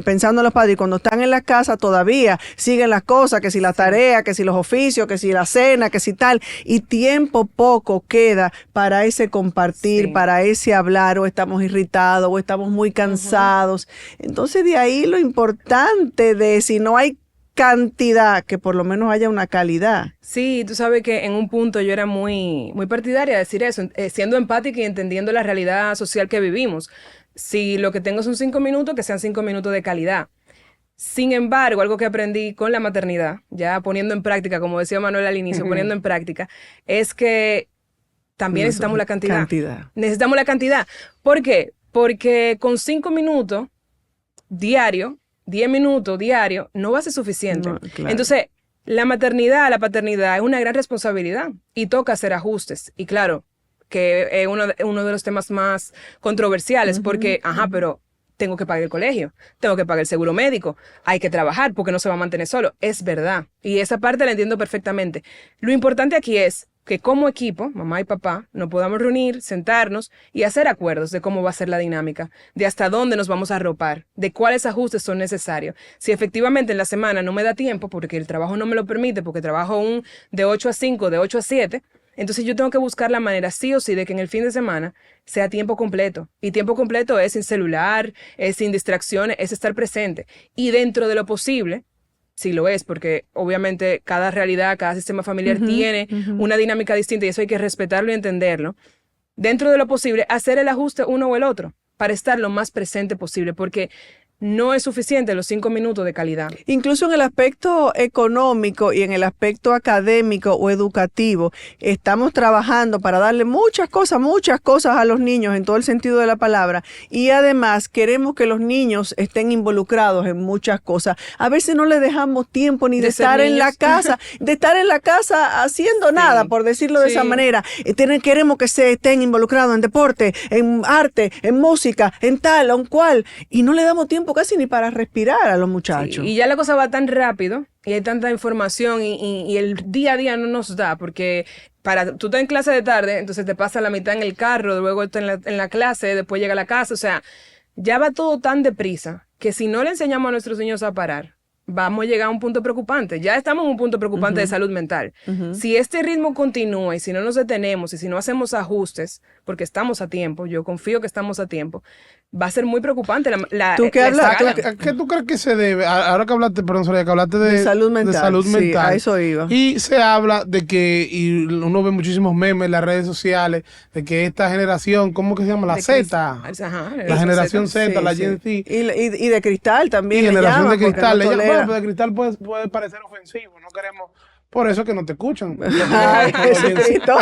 pensando en los padres, cuando están en la casa todavía siguen las cosas, que si la tarea, que si los oficios, que si la cena, que si tal, y tiempo poco queda para ese compartir, para ese hablar, o estamos irritados, o estamos muy cansados. Entonces de ahí lo importante de si no hay cantidad, que por lo menos haya una calidad. Sí, tú sabes que en un punto yo era muy partidaria de decir eso, siendo empática y entendiendo la realidad social que vivimos. Si lo que tengo son 5 minutos, que sean 5 minutos de calidad. Sin embargo, algo que aprendí con la maternidad, ya poniendo en práctica, como decía Manuel al inicio, poniendo en práctica, es que también necesitamos la cantidad. Necesitamos la cantidad. ¿Por qué? Porque con 5 minutos diario, 10 minutos diario, no va a ser suficiente. No, claro. Entonces, la maternidad, la paternidad es una gran responsabilidad y toca hacer ajustes. Y claro, que es uno de los temas más controversiales porque, pero tengo que pagar el colegio, tengo que pagar el seguro médico, hay que trabajar porque no se va a mantener solo. Es verdad. Y esa parte la entiendo perfectamente. Lo importante aquí es que como equipo, mamá y papá, nos podamos reunir, sentarnos y hacer acuerdos de cómo va a ser la dinámica, de hasta dónde nos vamos a arropar, de cuáles ajustes son necesarios. Si efectivamente en la semana no me da tiempo, porque el trabajo no me lo permite, porque trabajo de 8 a 5, de 8 a 7, entonces yo tengo que buscar la manera sí o sí de que en el fin de semana sea tiempo completo. Y tiempo completo es sin celular, es sin distracciones, es estar presente. Y dentro de lo posible, sí lo es, porque obviamente cada realidad, cada sistema familiar tiene una dinámica distinta y eso hay que respetarlo y entenderlo. Dentro de lo posible, hacer el ajuste uno o el otro para estar lo más presente posible, porque no es suficiente los 5 minutos de calidad. Incluso en el aspecto económico y en el aspecto académico o educativo, estamos trabajando para darle muchas cosas a los niños en todo el sentido de la palabra, y además queremos que los niños estén involucrados en muchas cosas. A veces no les dejamos tiempo ni de estar en la casa, haciendo nada, por decirlo de esa manera. Queremos que se estén involucrados en deporte, en arte, en música, en tal o en cual, y no le damos tiempo casi ni para respirar a los muchachos. Sí, y ya la cosa va tan rápido y hay tanta información y el día a día no nos da, porque tú estás en clase de tarde, entonces te pasa la mitad en el carro, luego estás en la clase, después llega a la casa, o sea, ya va todo tan deprisa que si no le enseñamos a nuestros niños a parar, vamos a llegar a un punto preocupante. Ya estamos en un punto preocupante de salud mental. Si este ritmo continúa y si no nos detenemos y si no hacemos ajustes, porque estamos a tiempo, yo confío que estamos a tiempo, va a ser muy preocupante ¿Tú qué hablas? ¿A qué tú crees que se debe? Ahora que hablaste, perdón, Soraya, que hablaste de salud mental. Sí, a eso iba. Y se habla de que, y uno ve muchísimos memes en las redes sociales, de que esta generación, ¿cómo que se llama? La Z. La generación Z, la Gen Z. Y de cristal también. Y generación de cristal. Pero de cristal puede parecer ofensivo. No queremos. Por eso que no te escuchan. Ay, Jesucristo.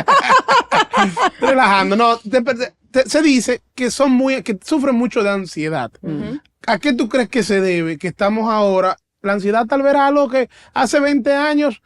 Relajando. No, se dice que que sufren mucho de ansiedad. ¿A qué tú crees que se debe? Que estamos ahora. La ansiedad tal vez era algo que hace 20 años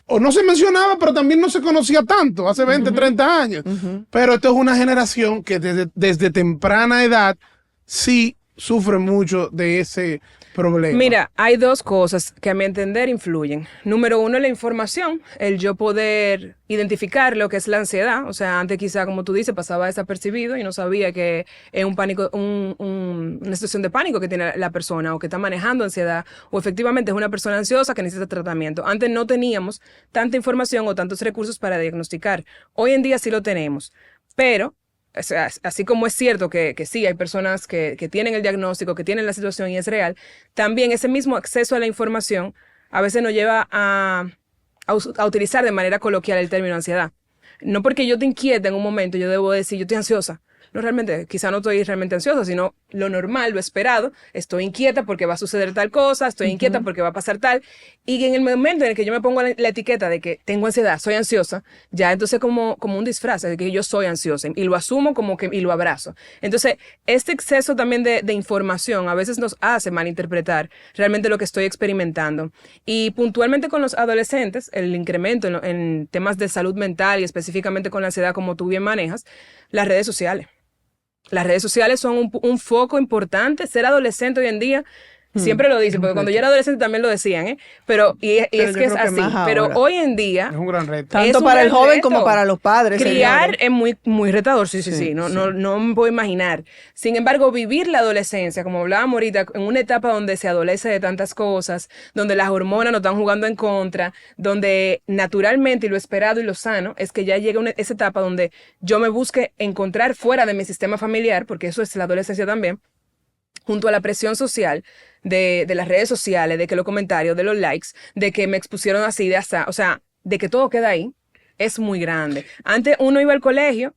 o no se mencionaba, pero también no se conocía tanto, hace 20, 30 años. Pero esto es una generación que desde temprana edad sí sufren mucho de ese problema. Mira, hay dos cosas que a mi entender influyen. Número uno, la información, el yo poder identificar lo que es la ansiedad. O sea, antes quizá, como tú dices, pasaba desapercibido y no sabía que es un pánico, una situación de pánico que tiene la persona o que está manejando ansiedad o efectivamente es una persona ansiosa que necesita tratamiento. Antes no teníamos tanta información o tantos recursos para diagnosticar. Hoy en día sí lo tenemos, pero o sea, así como es cierto que sí, hay personas que tienen el diagnóstico, que tienen la situación y es real, también ese mismo acceso a la información a veces nos lleva a utilizar de manera coloquial el término ansiedad. No porque yo te inquiete en un momento, yo debo decir, yo estoy ansiosa. No, realmente, quizá no estoy realmente ansiosa, sino lo normal, lo esperado. Estoy inquieta porque va a suceder tal cosa, estoy inquieta porque va a pasar tal. Y en el momento en el que yo me pongo la etiqueta de que tengo ansiedad, soy ansiosa, ya entonces como un disfraz de que yo soy ansiosa y lo asumo y lo abrazo. Entonces, este exceso también de información a veces nos hace malinterpretar realmente lo que estoy experimentando. Y puntualmente con los adolescentes, el incremento en temas de salud mental y específicamente con la ansiedad, como tú bien manejas, las redes sociales. Las redes sociales son un foco importante. Ser adolescente hoy en día, siempre lo dicen, porque cuando yo era adolescente también lo decían, ¿eh? Pero es que es así. Pero hoy en día es un gran reto. Tanto para el joven como para los padres. Criar es muy, muy retador, sí. No me puedo imaginar. Sin embargo, vivir la adolescencia, como hablábamos ahorita, en una etapa donde se adolece de tantas cosas, donde las hormonas nos están jugando en contra, donde naturalmente y lo esperado y lo sano es que ya llega esa etapa donde yo me busque encontrar fuera de mi sistema familiar, porque eso es la adolescencia también, junto a la presión social de las redes sociales, de que los comentarios, de los likes, de que me expusieron así, de hasta, o sea, de que todo queda ahí, es muy grande. Antes uno iba al colegio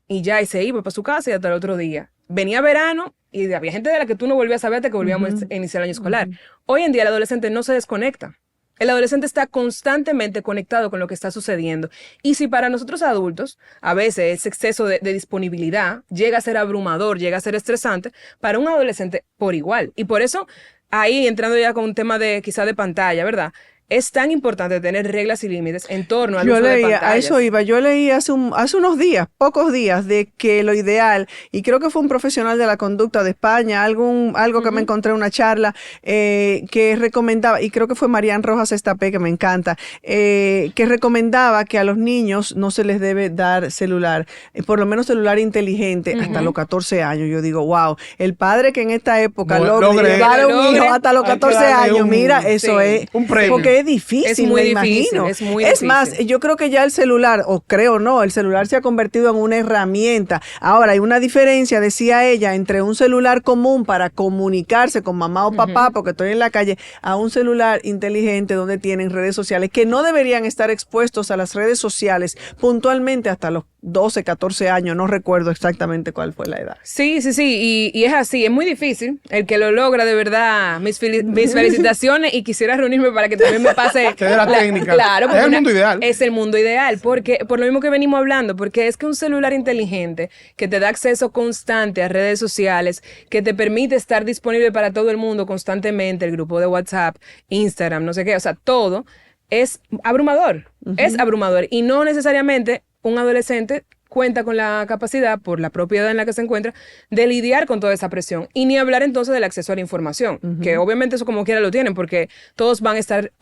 y ya, y se iba para su casa y hasta el otro día. Venía verano y había gente de la que tú no volvías a ver hasta que volvíamos a iniciar el año escolar. Hoy en día el adolescente no se desconecta. El adolescente está constantemente conectado con lo que está sucediendo. Y si para nosotros adultos, a veces ese exceso de disponibilidad llega a ser abrumador, llega a ser estresante, para un adolescente por igual. Y por eso, ahí entrando ya con un tema de quizá de pantalla, ¿verdad? Es tan importante tener reglas y límites en torno al uso de pantallas. A eso iba. Yo leí hace unos días, pocos días, de que lo ideal, y creo que fue un profesional de la conducta de España, algo que me encontré en una charla, que recomendaba, y creo que fue Marian Rojas Estapé, que me encanta, que recomendaba que a los niños no se les debe dar celular, por lo menos celular inteligente, hasta los 14 años. Yo digo, wow, el padre que en esta época logre llevar a un hijo hasta los 14 años, mira, eso es un premio. Porque es difícil, es muy me difícil, imagino. es muy Es difícil. más, yo creo que ya el celular, o creo no, el celular se ha convertido en una herramienta. Ahora, hay una diferencia, decía ella, entre un celular común para comunicarse con mamá o papá, porque estoy en la calle, a un celular inteligente donde tienen redes sociales, que no deberían estar expuestos a las redes sociales puntualmente hasta los 12, 14 años, no recuerdo exactamente cuál fue la edad. Sí, y es así, es muy difícil. El que lo logra, de verdad, mis felicitaciones y quisiera reunirme para que también me pase que de la técnica. Claro, es el mundo ideal. Es el mundo ideal, porque por lo mismo que venimos hablando, porque es que un celular inteligente que te da acceso constante a redes sociales, que te permite estar disponible para todo el mundo constantemente, el grupo de WhatsApp, Instagram, no sé qué, o sea, todo es abrumador, es abrumador y no necesariamente un adolescente cuenta con la capacidad, por la propia edad en la que se encuentra, de lidiar con toda esa presión. Y ni hablar entonces del acceso a la información, que obviamente eso como quiera lo tienen, porque todos van a estar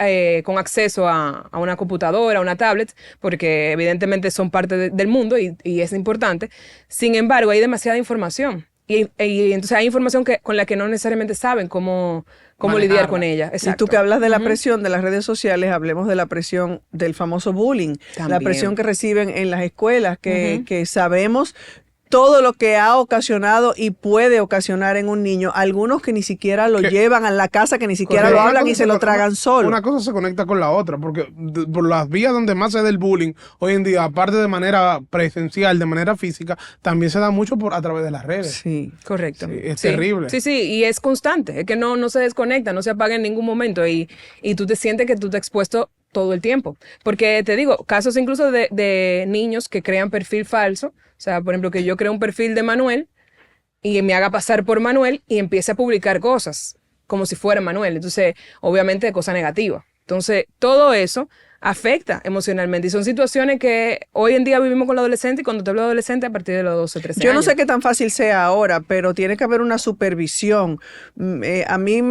con acceso a una computadora, a una tablet, porque evidentemente son parte del mundo y es importante. Sin embargo, hay demasiada información. Y entonces hay información con la que no necesariamente saben cómo lidiar con ella. Exacto. Y tú que hablas de la presión de las redes sociales, hablemos de la presión del famoso bullying, También. la presión que reciben en las escuelas, que sabemos todo lo que ha ocasionado y puede ocasionar en un niño. Algunos que ni siquiera lo llevan a la casa, que ni siquiera lo hablan y se lo tragan solo. Una cosa se conecta con la otra, porque por las vías donde más se da el bullying, hoy en día, aparte de manera presencial, de manera física, también se da mucho a través de las redes. Sí, correcto. Sí, es terrible. Sí, y es constante, es que no se desconecta, no se apaga en ningún momento y tú te sientes que tú te has expuesto todo el tiempo. Porque te digo, casos incluso de niños que crean perfil falso. O sea, por ejemplo, que yo creo un perfil de Manuel y me haga pasar por Manuel y empiece a publicar cosas como si fuera Manuel. Entonces, obviamente, cosa negativa. Entonces, todo eso afecta emocionalmente. Y son situaciones que hoy en día vivimos con los adolescentes, y cuando te hablo de adolescente, a partir de los 12, 13 Yo años. no sé qué tan fácil sea ahora, pero tiene que haber una supervisión. A mí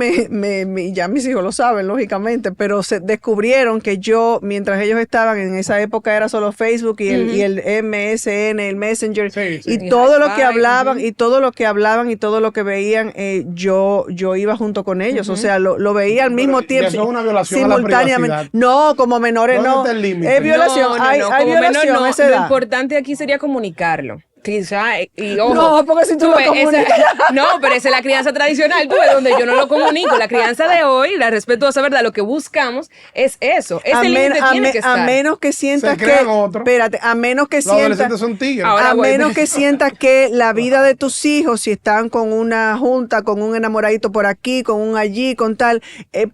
ya mis hijos lo saben, lógicamente, pero se descubrieron que yo, mientras ellos estaban, en esa época era solo Facebook y el MSN, el Messenger, Sí. y todo lo que Hi-Fi, hablaban, y todo lo que hablaban, y todo lo que veían, yo iba junto con ellos. O sea, lo veía al mismo Pero tiempo. eso es una violación a la simultáneamente. privacidad. No, como menores ¿Dónde no. está el límite? Es violación. Hay como violación menor a esa Lo edad. importante aquí sería comunicarlo. Quizá, y ojo, No, porque si tú lo ves, comunicas. no, pero esa es la crianza tradicional, tú ves, donde yo no lo comunico. La crianza de hoy, la respetuosa verdad, lo que buscamos es eso. Ese límite tiene que estar. A menos que sientas Se que, crean otro. espérate, a menos que Los sientas, adolescentes son tigres. Ahora a voy, menos pero- que sientas que la vida de tus hijos, si están con una junta, con un enamoradito por aquí, con un allí, con tal,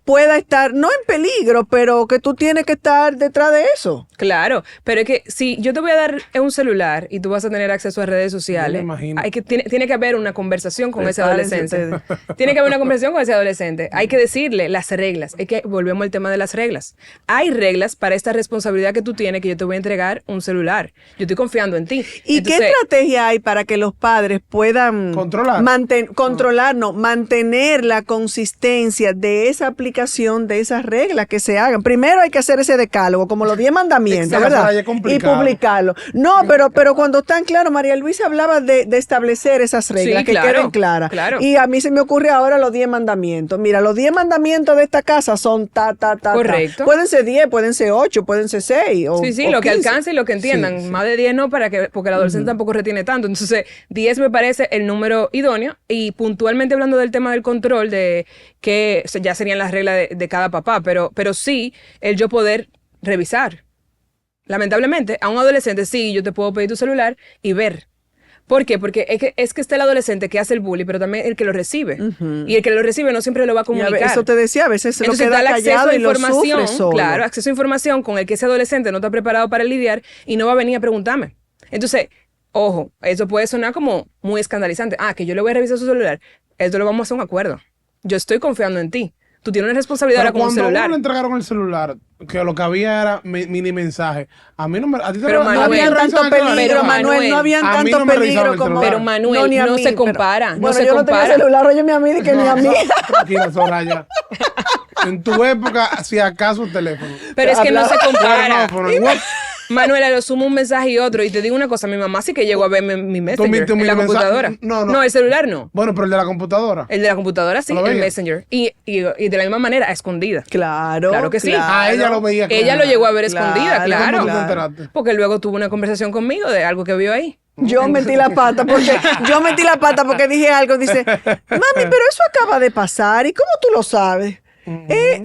pueda estar, no en peligro, pero que tú tienes que estar detrás de eso. Claro, pero es que si yo te voy a dar un celular y tú vas a tener acceso a redes sociales, imagino. tiene que haber una conversación con ese Prepárense adolescente. Tiene que haber una conversación con ese adolescente. Hay que decirle las reglas. Volvemos al tema de las reglas. Hay reglas para esta responsabilidad que tú tienes, que yo te voy a entregar un celular. Yo estoy confiando en ti. ¿Y Entonces, qué estrategia hay para que los padres puedan Controlar. mantener la consistencia de esa aplicación, de esas reglas que se hagan? Primero hay que hacer ese decálogo, como los 10 mandamientos, Exacto, ¿verdad? ahí es Y complicado. publicarlo. No, pero cuando están claros, María Luisa hablaba de establecer esas reglas, Sí, que claro, queden claras. claro. Y a mí se me ocurre ahora los 10 mandamientos. Mira, los 10 mandamientos de esta casa son ta. Correcto. Pueden ser 10, pueden ser 8, pueden ser 6. Sí, o lo que 15. alcance y lo que entiendan. Sí, sí. Más de 10 no, porque el adolescente tampoco retiene tanto. Entonces, 10 me parece el número idóneo. Y puntualmente hablando del tema del control, de que ya serían las reglas de cada papá, pero sí el yo poder revisar. Lamentablemente, a un adolescente sí, yo te puedo pedir tu celular y ver. ¿Por qué? Porque es que está el adolescente que hace el bullying, pero también el que lo recibe. Y el que lo recibe no siempre lo va a Y comunicar. eso te decía, a veces se lo Entonces queda da el acceso callado a y lo información, sufre solo. claro, acceso a información con el que ese adolescente no está preparado para lidiar y no va a venir a preguntarme. Entonces, ojo, eso puede sonar como muy escandalizante. Que yo le voy a revisar su celular. Esto lo vamos a hacer un acuerdo. Yo estoy confiando en ti. Tú tienes una responsabilidad ahora Pero con un cuando a uno celular. le entregaron el celular, que lo que había era mini mensaje, a mí no me... A ti te Pero lo- Manuel, No había te revisan tanto el celular. peligro, Pero Manuel, no había a mí tanto no me peligro revisaron el como... celular. Pero Manuel, ni a no mí, se compara, no bueno, se yo no tenía compara. celular, oye, ni a mí, que ni a mí. Tranquila, Soraya. En tu época, si acaso teléfono. Pero es que no se compara. Teléfono, en WhatsApp. Manuela, lo sumo un mensaje y otro. Y te digo una cosa, mi mamá sí que llegó a ver mi Messenger tú en la mi mensaje- computadora. no. el celular no. Bueno, pero el de la computadora. El de la computadora sí, ¿Lo el veía? Messenger. Y de la misma manera, a escondida. Claro. Claro que sí. Ella lo veía. Ella lo llegó a ver Claro, escondida, claro. ¿Cómo tú te enteraste? Porque luego tuvo una conversación conmigo de algo que vio ahí. Yo metí la pata porque dije algo, dice, mami, pero eso acaba de pasar, ¿y cómo tú lo sabes? Sí.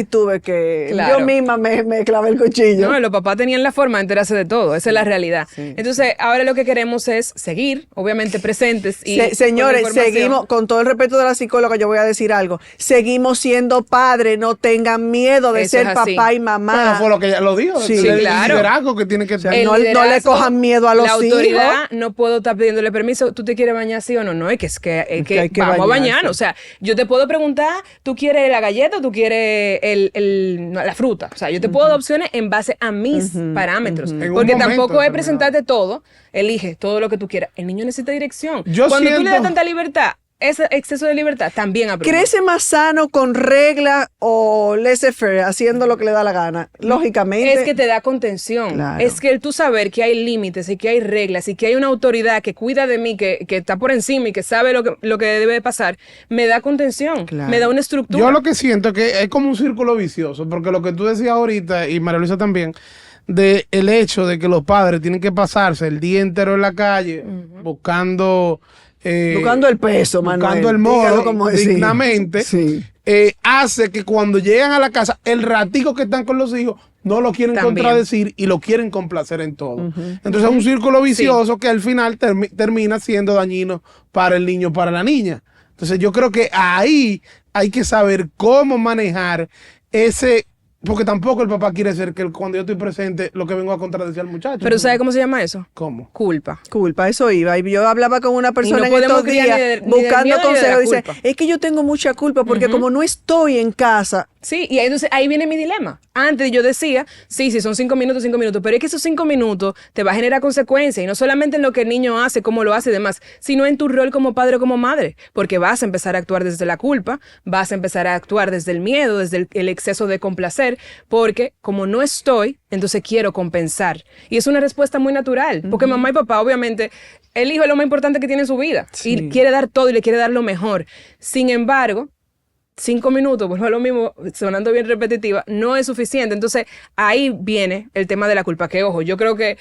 Y tuve que, Claro. yo misma me clavé el cuchillo. No, los papás tenían la forma de enterarse de todo, esa es la realidad. Entonces, ahora lo que queremos es seguir, obviamente presentes. Y Señores, con la información. seguimos, con todo el respeto de la psicóloga, yo voy a decir algo, seguimos siendo padres, no tengan miedo de Eso ser es así. papá y Bueno, mamá. fue lo que ella lo dijo. Sí. el Claro. liderazgo que tiene que tener. El No le liderazgo, cojan miedo a los la autoridad, hijos. no puedo estar pidiéndole permiso. ¿Tú te quieres bañar sí o no? No, es que hay que vamos a bañarse. bañarnos. O sea, yo te puedo preguntar, ¿tú quieres la galleta o tú quieres la fruta? O sea, yo te puedo dar opciones en base a mis parámetros. En un Porque momento tampoco es determinado. presentarte todo. Elige todo lo que tú quieras. El niño necesita dirección. Yo Cuando tú le das siento- tanta libertad, ese exceso de libertad también abruma. ¿Crece más sano con regla o laissez-faire, haciendo lo que le da la gana? Lógicamente. Es que te da contención. Claro. Es que el tú saber que hay límites y que hay reglas y que hay una autoridad que cuida de mí, que está por encima y que sabe lo que debe de pasar, me da contención. Claro. Me da una estructura. Yo lo que siento es que es como un círculo vicioso, porque lo que tú decías ahorita, y María Luisa también, de el hecho de que los padres tienen que pasarse el día entero en la calle buscando Buscando el peso, Manuel. buscando el Dígalo modo como decir. dignamente, Sí. hace que cuando llegan a la casa, el ratico que están con los hijos no lo quieren También. contradecir y lo quieren complacer en todo. Entonces es un círculo vicioso que al final termina siendo dañino para el niño, para la niña. Entonces yo creo que ahí hay que saber cómo manejar ese... Porque tampoco el papá quiere ser que cuando yo estoy presente lo que vengo a contradecir al muchacho. Pero ¿sabe cómo se llama eso? ¿Cómo? Culpa. Culpa, eso iba. Y yo hablaba con una persona no en podemos estos criar días ni del buscando miedo ni de la consejos. Dice, culpa. es que yo tengo mucha culpa porque como no estoy en casa, Sí, y entonces ahí viene mi dilema. Antes yo decía, sí, son 5 minutos, pero es que esos 5 minutos te va a generar consecuencias, y no solamente en lo que el niño hace, cómo lo hace y demás, sino en tu rol como padre o como madre, porque vas a empezar a actuar desde la culpa, vas a empezar a actuar desde el miedo, desde el exceso de complacer, porque como no estoy, entonces quiero compensar. Y es una respuesta muy natural, porque mamá y papá, obviamente, el hijo es lo más importante que tiene en su vida, y quiere dar todo y le quiere dar lo mejor. Sin embargo, 5 minutos, vuelvo a lo mismo, sonando bien repetitiva, no es suficiente. Entonces, ahí viene el tema de la culpa, que ojo, yo creo que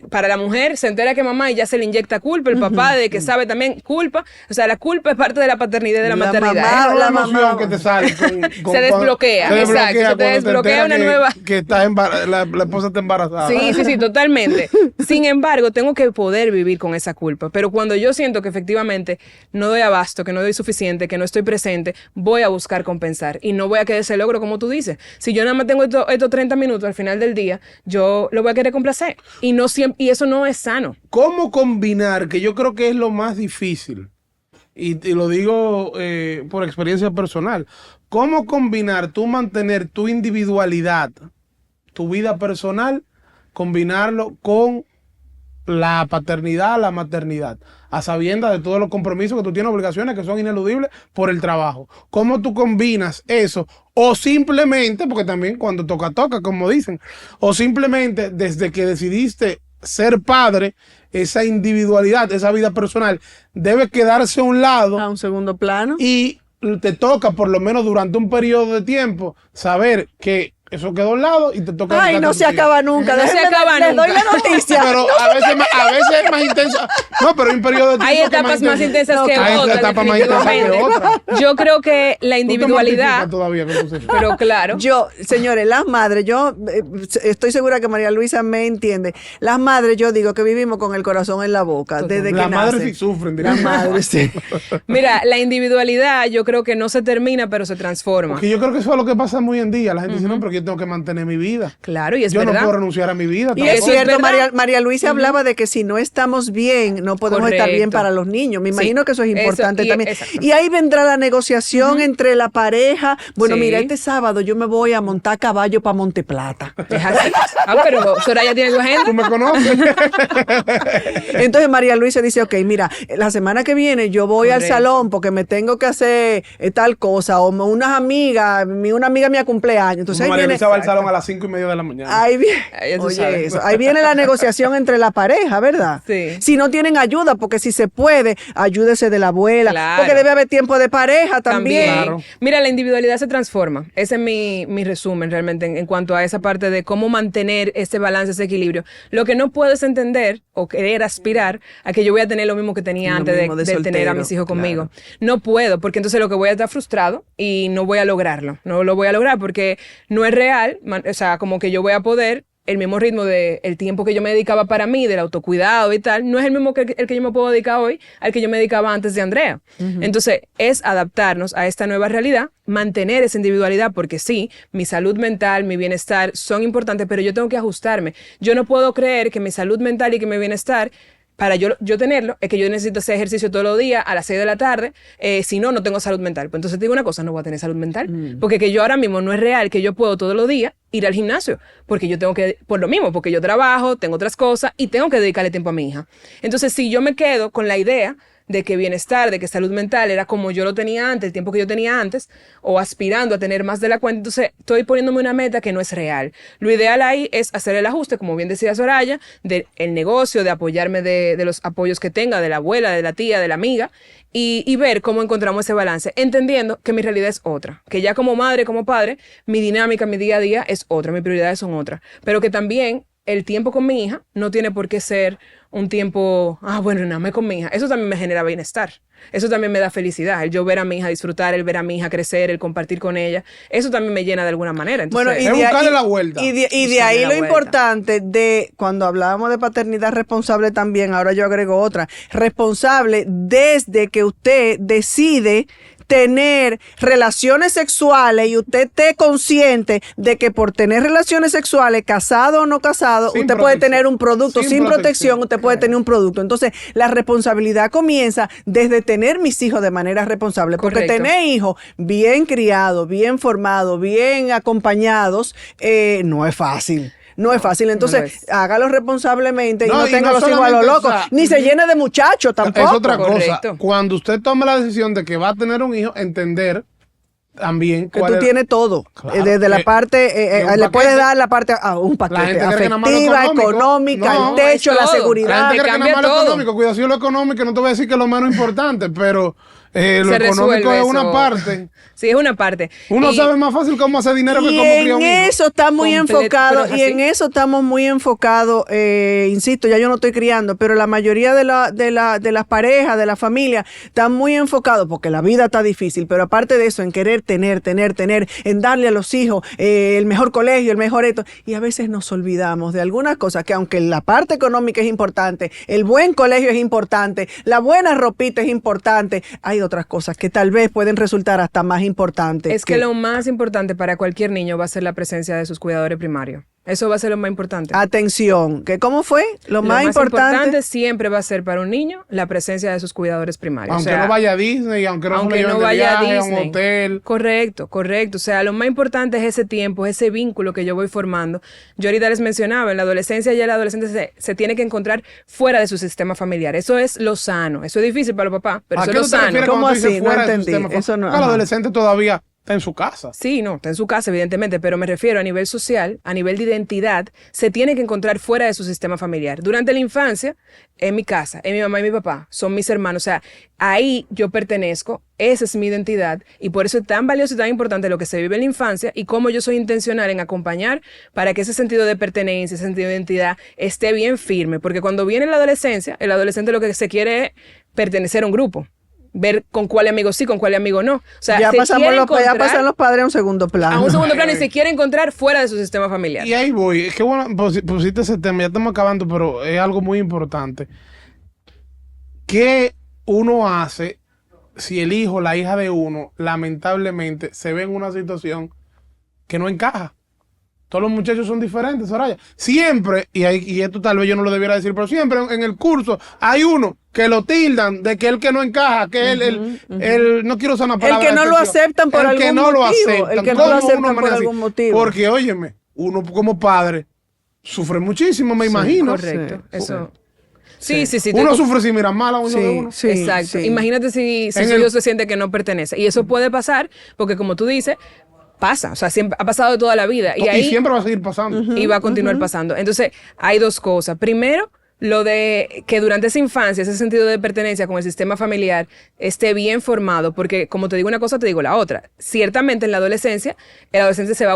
para la mujer se entera que mamá y ya se le inyecta culpa, el papá de que sabe también culpa, o sea, la culpa es parte de la paternidad y de la maternidad. Mamá, la emoción que te sale se desbloquea, exacto, se te desbloquea una nueva... Que está la esposa está embarazada. Sí, totalmente. Sin embargo, tengo que poder vivir con esa culpa, pero cuando yo siento que efectivamente no doy abasto, que no doy suficiente, que no estoy presente, voy a buscar compensar y no voy a querer ese logro como tú dices. Si yo nada más tengo estos 30 minutos al final del día, yo lo voy a querer complacer y eso no es sano. ¿Cómo combinar? Que yo creo que es lo más difícil, y lo digo por experiencia personal. ¿Cómo combinar tú mantener tu individualidad, tu vida personal, combinarlo con la paternidad, la maternidad, a sabiendas de todos los compromisos que tú tienes, obligaciones que son ineludibles por el trabajo? ¿Cómo tú combinas eso? O simplemente, porque también cuando toca, como dicen, o simplemente desde que decidiste ser padre, esa individualidad, esa vida personal debe quedarse a un lado, a un segundo plano, y te toca por lo menos durante un periodo de tiempo saber que eso quedó a un lado y te toca... Ay, no se acaba nunca. No se acaba nunca. Les doy la noticia. Pero a veces es más intenso. No, pero hay un periodo de tiempo hay etapas más intensas que otras. Hay etapas más intensas que otras. Yo creo que la individualidad... Todavía, pero claro. Señores, las madres, yo estoy segura que María Luisa me entiende. Las madres, yo digo que vivimos con el corazón en la boca. Desde que las madres sí sufren. Las madres sí. Mira, la individualidad yo creo que no se termina, pero se transforma. Porque yo creo que eso es lo que pasa muy en día. La gente dice, no, pero yo tengo que mantener mi vida. Claro, y es verdad. Yo no puedo renunciar a mi vida. Y es cierto, María Luisa hablaba de que si no estamos bien, no podemos estar bien para los niños. Me imagino que eso es importante también. Exacto. Y ahí vendrá la negociación entre la pareja. Bueno, mira, este sábado yo me voy a montar caballo para Monteplata. Es así. Pero Soraya tiene su agenda. Tú me conoces. Entonces María Luisa dice, ok, mira, la semana que viene yo voy al salón porque me tengo que hacer tal cosa, o una amiga mía cumpleaños. Entonces María Luisa va al salón a las 5:30 de la mañana. Ahí viene la negociación entre la pareja, ¿verdad? Sí. Si no tienen ayuda, porque si se puede, ayúdese de la abuela. Claro. Porque debe haber tiempo de pareja también. Claro. Mira, la individualidad se transforma. Ese es mi resumen realmente en cuanto a esa parte de cómo mantener ese balance, ese equilibrio. Lo que no puedes entender o querer aspirar a que yo voy a tener lo mismo que tenía antes de tener a mis hijos conmigo. Claro. No puedo, porque entonces lo que voy a estar frustrado y no voy a lograrlo. No lo voy a lograr porque no es real. O sea, como que yo voy a poder el mismo ritmo del tiempo que yo me dedicaba para mí, del autocuidado y tal, no es el mismo que el que yo me puedo dedicar hoy al que yo me dedicaba antes de Andrea. Entonces, es adaptarnos a esta nueva realidad, mantener esa individualidad, porque sí, mi salud mental, mi bienestar son importantes, pero yo tengo que ajustarme. Yo no puedo creer que mi salud mental y que mi bienestar, para yo tenerlo, es que yo necesito hacer ejercicio todos los días a las 6 de la tarde, si no tengo salud mental. Pues entonces te digo una cosa, no voy a tener salud mental, porque que yo ahora mismo no es real que yo puedo todos los días ir al gimnasio, porque yo tengo que, por lo mismo, porque yo trabajo, tengo otras cosas y tengo que dedicarle tiempo a mi hija. Entonces, si yo me quedo con la idea de que bienestar, de que salud mental era como yo lo tenía antes, el tiempo que yo tenía antes, o aspirando a tener más de la cuenta, entonces estoy poniéndome una meta que no es real. Lo ideal ahí es hacer el ajuste, como bien decía Soraya, del negocio, de apoyarme de los apoyos que tenga, de la abuela, de la tía, de la amiga, y ver cómo encontramos ese balance, entendiendo que mi realidad es otra, que ya como madre, como padre, mi dinámica, mi día a día es otra, mis prioridades son otras, pero que también el tiempo con mi hija no tiene por qué ser un tiempo, bueno, nada más con mi hija. Eso también me genera bienestar. Eso también me da felicidad. El yo ver a mi hija disfrutar, el ver a mi hija crecer, el compartir con ella. Eso también me llena de alguna manera. Entonces, bueno, es buscarle la vuelta. Y de ahí lo importante de cuando hablábamos de paternidad responsable también, ahora yo agrego otra. Responsable desde que usted decide tener relaciones sexuales y usted esté consciente de que por tener relaciones sexuales, casado o no casado, Sin usted puede protección. tener un producto. Sin protección, usted puede tener un producto. Entonces, la responsabilidad comienza desde tener mis hijos de manera responsable. Porque Correcto. tener hijos bien criados, bien formados, bien acompañados, no es fácil. No es fácil. Entonces, hágalo responsablemente y no y tenga no los hijos a lo solamente, loco. o sea, Ni se llene de muchachos tampoco. Es otra cosa. Correcto. Cuando usted toma la decisión de que va a tener un hijo, entender también Que cuál tú es- tienes todo. Claro, Desde la que parte, un le paquete. puedes dar la parte, un La paquete gente cree que nada más lo afectiva, económico. económica, No, el techo, es la todo. La seguridad. gente cree que cambia nada más lo todo. económico, cuidado, si lo económico, no te voy a decir que es lo menos importante, pero lo Se económico resuelve es una eso. parte. Sí, es una parte. Uno Y- sabe más fácil cómo hacer dinero que Y cómo criar un hijo. en eso está muy Completo, enfocado, pero y es en así. eso estamos muy enfocados, insisto, ya yo no estoy criando, pero la mayoría de las parejas, de la familia, están muy enfocados, porque la vida está difícil, pero aparte de eso, en querer tener, en darle a los hijos el mejor colegio, el mejor esto, y a veces nos olvidamos de algunas cosas que aunque la parte económica es importante, el buen colegio es importante, la buena ropita es importante, hay otras cosas que tal vez pueden resultar hasta más importantes. Es que lo más importante para cualquier niño va a ser la presencia de sus cuidadores primarios. Eso va a ser lo más importante. Atención, ¿que cómo fue? Lo más importante siempre va a ser para un niño la presencia de sus cuidadores primarios. Aunque O sea, no vaya a Disney, aunque no se lo aunque lleven no de vaya a viaje, a un Disney. hotel. Correcto. O sea, lo más importante es ese tiempo, ese vínculo que yo voy formando. Yo ahorita les mencionaba, en la adolescencia ya el adolescente se tiene que encontrar fuera de su sistema familiar. Eso es lo sano. Eso es difícil para los papás, pero ¿A eso qué es lo tú te sano. refieres ¿Cómo cuando tú dices así? No fuera de su entendí. sistema familiar? Eso no- El ajá. adolescente todavía está en su casa. Sí, no, está en su casa, evidentemente, pero me refiero a nivel social, a nivel de identidad, se tiene que encontrar fuera de su sistema familiar. Durante la infancia, en mi casa, en mi mamá y mi papá, son mis hermanos, o sea, ahí yo pertenezco, esa es mi identidad, y por eso es tan valioso y tan importante lo que se vive en la infancia y cómo yo soy intencional en acompañar para que ese sentido de pertenencia, ese sentido de identidad esté bien firme, porque cuando viene la adolescencia, el adolescente lo que se quiere es pertenecer a un grupo. Ver con cuál amigo sí, con cuál amigo no. O sea, ya se pasan quiere ya encontrar pasan los padres a un segundo plano. a un segundo plano y se quiere encontrar fuera de su sistema familiar. Y ahí voy. Es que bueno, pusiste ese tema, ya estamos acabando, pero es algo muy importante. ¿Qué uno hace si el hijo, la hija de uno, lamentablemente se ve en una situación que no encaja? Todos los muchachos son diferentes, Soraya. Siempre, y esto tal vez yo no lo debiera decir, pero siempre en el curso hay uno que lo tildan de que el que no encaja, que él no quiero usar una palabra. El que no lo aceptan por el que algún no lo motivo, aceptan. el que no lo ¿Cómo aceptan uno por maneja así? algún motivo. Porque, óyeme, uno como padre sufre muchísimo, me imagino. Correcto. Sí, Eso. Sí. Uno sufre si mira mal a uno de Sí, uno. sí, Exacto. sí. Imagínate si En su el- hijo se siente que no pertenece. Y eso puede pasar porque, como tú dices, pasa. O sea, siempre ha pasado toda la vida. Y Y ahí siempre va a seguir pasando. y va a continuar pasando. Entonces, hay dos cosas. Primero, lo de que durante esa infancia, ese sentido de pertenencia con el sistema familiar esté bien formado, porque como te digo una cosa, te digo la otra. Ciertamente en la adolescencia, el adolescente va a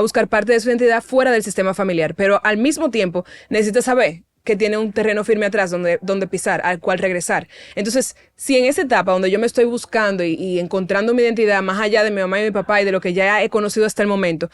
buscar parte de su identidad fuera del sistema familiar, pero al mismo tiempo necesita saber que tiene un terreno firme atrás donde pisar, al cual regresar. Entonces, si en esa etapa donde yo me estoy buscando y encontrando mi identidad más allá de mi mamá y mi papá y de lo que ya he conocido hasta el momento,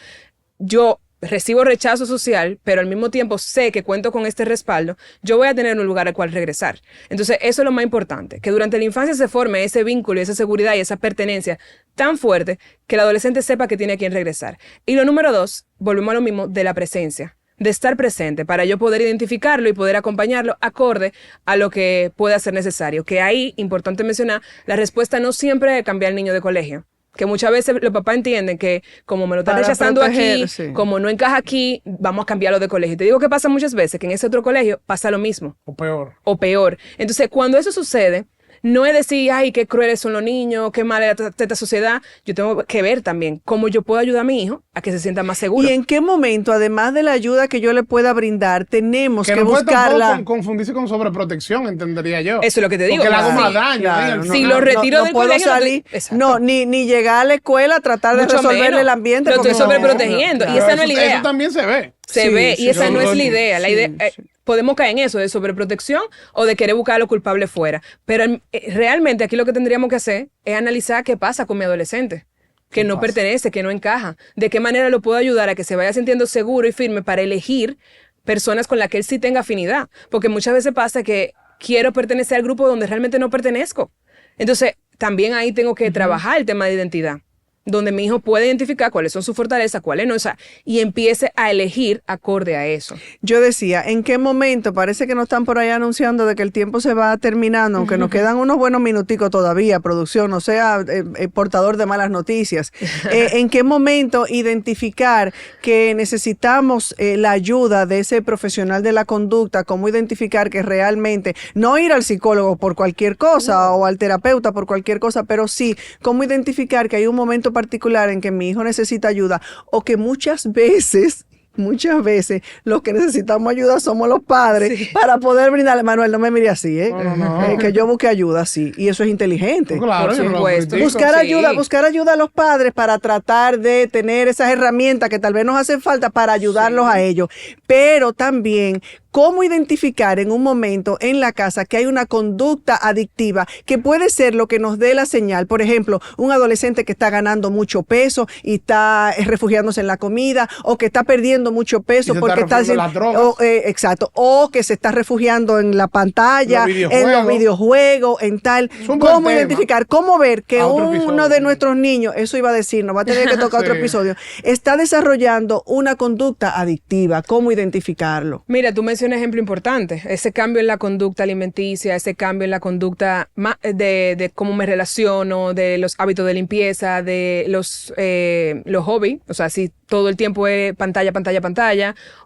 yo recibo rechazo social, pero al mismo tiempo sé que cuento con este respaldo, yo voy a tener un lugar al cual regresar. Entonces, eso es lo más importante, que durante la infancia se forme ese vínculo, esa seguridad y esa pertenencia tan fuerte que el adolescente sepa que tiene a quien regresar. Y lo número dos, volvemos a lo mismo, de la presencia, de estar presente para yo poder identificarlo y poder acompañarlo acorde a lo que pueda ser necesario. Que ahí, importante mencionar, la respuesta no siempre es cambiar al niño de colegio. Que muchas veces los papás entienden que como me lo están Para rechazando proteger, aquí, sí. como no encaja aquí, vamos a cambiarlo de colegio. Y te digo que pasa muchas veces, que en ese otro colegio pasa lo mismo O peor. o peor. Entonces, cuando eso sucede, no es decir, ay, qué crueles son los niños, qué mala es esta sociedad. Yo tengo que ver también cómo yo puedo ayudar a mi hijo a que se sienta más seguro. ¿Y en qué momento, además de la ayuda que yo le pueda brindar, tenemos que no puede buscarla? tampoco confundirse con sobreprotección, entendería yo. Eso es lo que te digo. Porque le hago Sí, más daño. Claro, ¿sí? Si lo retiro del puedo colegio, no salir, te- Exacto. no, ni llegar a la escuela a tratar de Mucho resolverle menos. el ambiente. Lo porque estoy no, sobreprotegiendo. no, Y esa no es la idea. Eso también se ve. Se Sí, ve, sí, y esa sí, no es sí, la idea. La sí, idea sí. podemos caer en eso de sobreprotección o de querer buscar a los culpables fuera. Pero realmente aquí lo que tendríamos que hacer es analizar qué pasa con mi adolescente, que no pertenece, que no encaja. De qué manera lo puedo ayudar a que se vaya sintiendo seguro y firme para elegir personas con las que él sí tenga afinidad. Porque muchas veces pasa que quiero pertenecer al grupo donde realmente no pertenezco. Entonces, también ahí tengo que trabajar el tema de identidad, donde mi hijo puede identificar cuáles son sus fortalezas, cuáles no, o sea, y empiece a elegir acorde a eso. Yo decía, ¿en qué momento? Parece que nos están por ahí anunciando de que el tiempo se va terminando, aunque nos quedan unos buenos minuticos todavía, producción, no sea portador de malas noticias. ¿En qué momento identificar que necesitamos la ayuda de ese profesional de la conducta? ¿Cómo identificar que realmente, no ir al psicólogo por cualquier cosa o al terapeuta por cualquier cosa, pero sí, cómo identificar que hay un momento particular en que mi hijo necesita ayuda o que muchas veces los que necesitamos ayuda somos los padres para poder brindarle? Manuel, no me mire así, que yo busque ayuda, sí, y eso es inteligente. Claro, por supuesto. Buscar ayuda a los padres para tratar de tener esas herramientas que tal vez nos hacen falta para ayudarlos a ellos, pero también cómo identificar en un momento en la casa que hay una conducta adictiva que puede ser lo que nos dé la señal. Por ejemplo, un adolescente que está ganando mucho peso y está refugiándose en la comida, o que está perdiendo mucho peso porque está haciendo las drogas. exacto, o que se está refugiando en la pantalla, en los videojuegos, en tal. ¿Cómo identificar? ¿Cómo ver que uno de nuestros niños, eso iba a decir, nos va a tener que tocar otro episodio, está desarrollando una conducta adictiva? ¿Cómo identificarlo? Mira, tú mencionas un ejemplo importante, ese cambio en la conducta alimenticia, ese cambio en la conducta de cómo me relaciono, de los hábitos de limpieza, de los hobbies, o sea, si todo el tiempo es pantalla,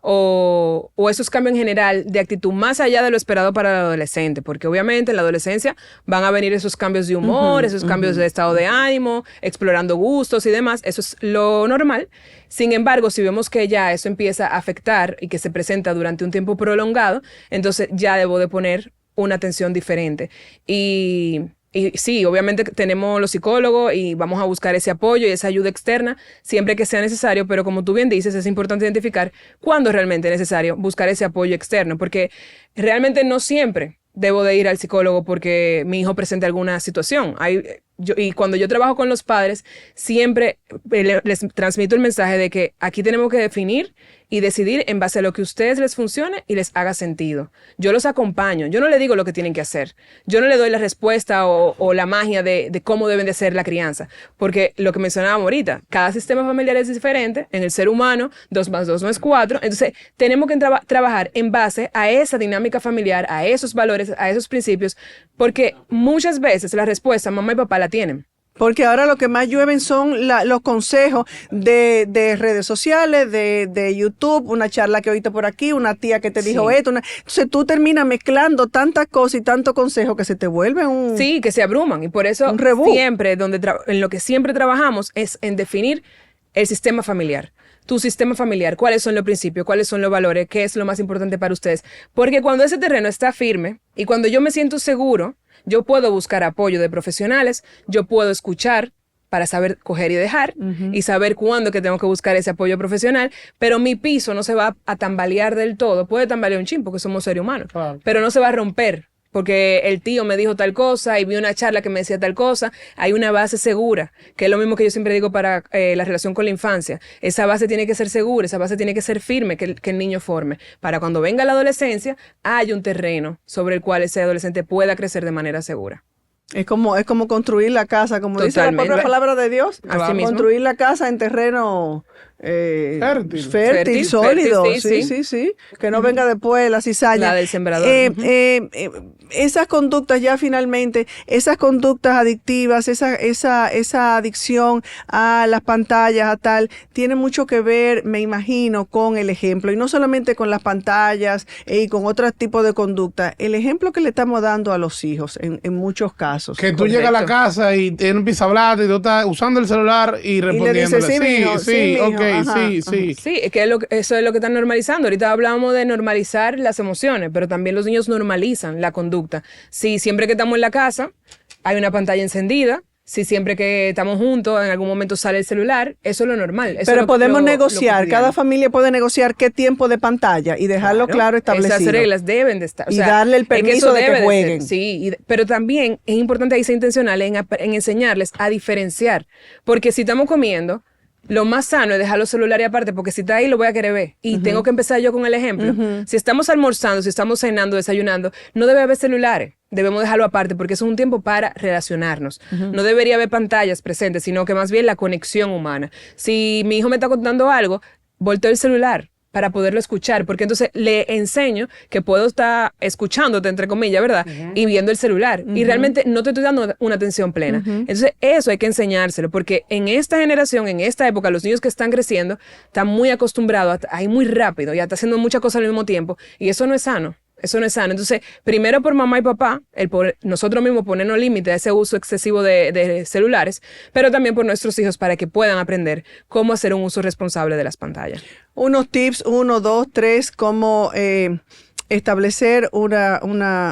o esos cambios en general de actitud más allá de lo esperado para el adolescente, porque obviamente en la adolescencia van a venir esos cambios de humor, esos cambios de estado de ánimo, explorando gustos y demás, eso es lo normal. Sin embargo, si vemos que ya eso empieza a afectar y que se presenta durante un tiempo prolongado, entonces ya debo de poner una atención diferente. Y sí, obviamente tenemos los psicólogos y vamos a buscar ese apoyo y esa ayuda externa siempre que sea necesario, pero como tú bien dices, es importante identificar cuándo es realmente necesario buscar ese apoyo externo, porque realmente no siempre debo de ir al psicólogo porque mi hijo presente alguna situación. Y cuando yo trabajo con los padres, siempre les transmito el mensaje de que aquí tenemos que definir y decidir en base a lo que a ustedes les funcione y les haga sentido. Yo los acompaño, yo no les digo lo que tienen que hacer, yo no les doy la respuesta o la magia de cómo deben de ser la crianza, porque lo que mencionábamos ahorita, cada sistema familiar es diferente, en el ser humano 2 más 2 no es 4, entonces tenemos que trabajar en base a esa dinámica familiar, a esos valores, a esos principios, porque muchas veces la respuesta mamá y papá la tienen. Porque ahora lo que más llueven son los consejos de redes sociales, de YouTube, una charla que oíste por aquí, una tía que te dijo esto. Entonces tú terminas mezclando tantas cosas y tanto consejo que se te vuelve un... Sí, que se abruman. Y por eso siempre, en lo que siempre trabajamos es en definir el sistema familiar. Tu sistema familiar, cuáles son los principios, cuáles son los valores, qué es lo más importante para ustedes. Porque cuando ese terreno está firme y cuando yo me siento seguro, yo puedo buscar apoyo de profesionales, yo puedo escuchar para saber coger y dejar y saber cuándo que tengo que buscar ese apoyo profesional, pero mi piso no se va a tambalear del todo. Puede tambalear un chin porque somos seres humanos, pero no se va a romper porque el tío me dijo tal cosa y vi una charla que me decía tal cosa. Hay una base segura, que es lo mismo que yo siempre digo para la relación con la infancia. Esa base tiene que ser segura, esa base tiene que ser firme, que el niño forme. Para cuando venga la adolescencia, haya un terreno sobre el cual ese adolescente pueda crecer de manera segura. Es como construir la casa, como dice la propia palabra de Dios. Así mismo. Construir la casa en terreno fértil, sólido. Sí. Que no venga después la cizaña. La del sembrador. Esas conductas ya finalmente, esas conductas adictivas, esa adicción a las pantallas, a tal, tiene mucho que ver, me imagino, con el ejemplo. Y no solamente con las pantallas y con otros tipos de conducta. El ejemplo que le estamos dando a los hijos en muchos casos. Que tú llegas a la casa y él empieza a hablar y tú estás usando el celular y respondiéndole. Sí, es que eso es lo que están normalizando. Ahorita hablábamos de normalizar las emociones, pero también los niños normalizan la conducta. Si siempre que estamos en la casa hay una pantalla encendida, si siempre que estamos juntos en algún momento sale el celular, eso es lo normal. Pero podemos negociar, cada familia puede negociar qué tiempo de pantalla y dejarlo claro establecido. Esas reglas deben de estar. Y darle el permiso de que jueguen. Sí, pero también es importante ahí ser intencional en enseñarles a diferenciar. Porque si estamos comiendo, lo más sano es dejar los celulares aparte, porque si está ahí lo voy a querer ver. Y tengo que empezar yo con el ejemplo. Si estamos almorzando, si estamos cenando, desayunando, no debe haber celulares. debemos dejarlo aparte porque es un tiempo para relacionarnos. No debería haber pantallas presentes, sino que más bien la conexión humana. Si mi hijo me está contando algo, volteo el celular para poderlo escuchar, porque entonces le enseño que puedo estar escuchándote, entre comillas, ¿verdad? Y viendo el celular. Y realmente no te estoy dando una atención plena. Entonces, eso hay que enseñárselo, porque en esta generación, en esta época, los niños que están creciendo están muy acostumbrados a ir muy rápido y a estar haciendo muchas cosas al mismo tiempo. Y eso no es sano. Eso no es sano. Entonces, primero por mamá y papá, nosotros mismos ponernos límite a ese uso excesivo de celulares, pero también por nuestros hijos para que puedan aprender cómo hacer un uso responsable de las pantallas. Unos tips, 1, 2, 3, cómo establecer una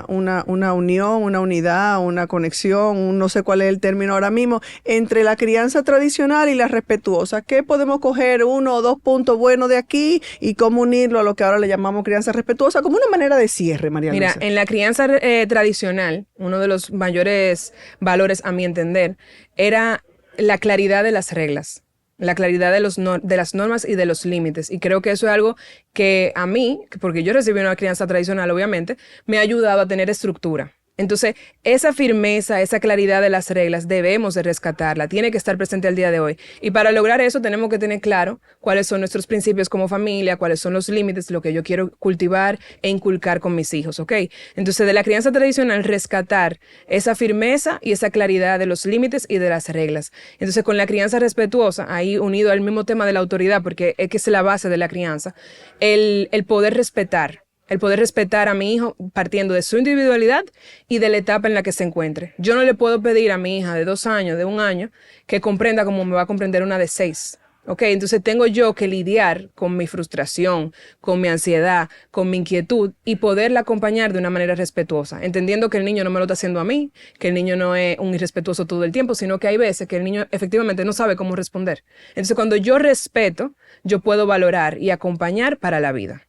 unión, una unidad, una conexión, no sé cuál es el término ahora mismo, entre la crianza tradicional y la respetuosa. ¿Qué podemos coger 1 o 2 puntos buenos de aquí y cómo unirlo a lo que ahora le llamamos crianza respetuosa como una manera de cierre, María Luisa? Mira, en la crianza tradicional, uno de los mayores valores, a mi entender, era la claridad de las reglas. La claridad de las normas y de los límites. Y creo que eso es algo que a mí, porque yo recibí una crianza tradicional, obviamente, me ha ayudado a tener estructura. Entonces, esa firmeza, esa claridad de las reglas, debemos de rescatarla, tiene que estar presente al día de hoy. Y para lograr eso tenemos que tener claro cuáles son nuestros principios como familia, cuáles son los límites, lo que yo quiero cultivar e inculcar con mis hijos, ¿ok? Entonces, de la crianza tradicional, rescatar esa firmeza y esa claridad de los límites y de las reglas. Entonces, con la crianza respetuosa, ahí unido al mismo tema de la autoridad, porque es que es la base de la crianza, el poder respetar. El poder respetar a mi hijo partiendo de su individualidad y de la etapa en la que se encuentre. Yo no le puedo pedir a mi hija de 2 años, de 1 año, que comprenda como me va a comprender una de 6. ¿Ok? Entonces tengo yo que lidiar con mi frustración, con mi ansiedad, con mi inquietud y poderla acompañar de una manera respetuosa, entendiendo que el niño no me lo está haciendo a mí, que el niño no es un irrespetuoso todo el tiempo, sino que hay veces que el niño efectivamente no sabe cómo responder. Entonces cuando yo respeto, yo puedo valorar y acompañar para la vida.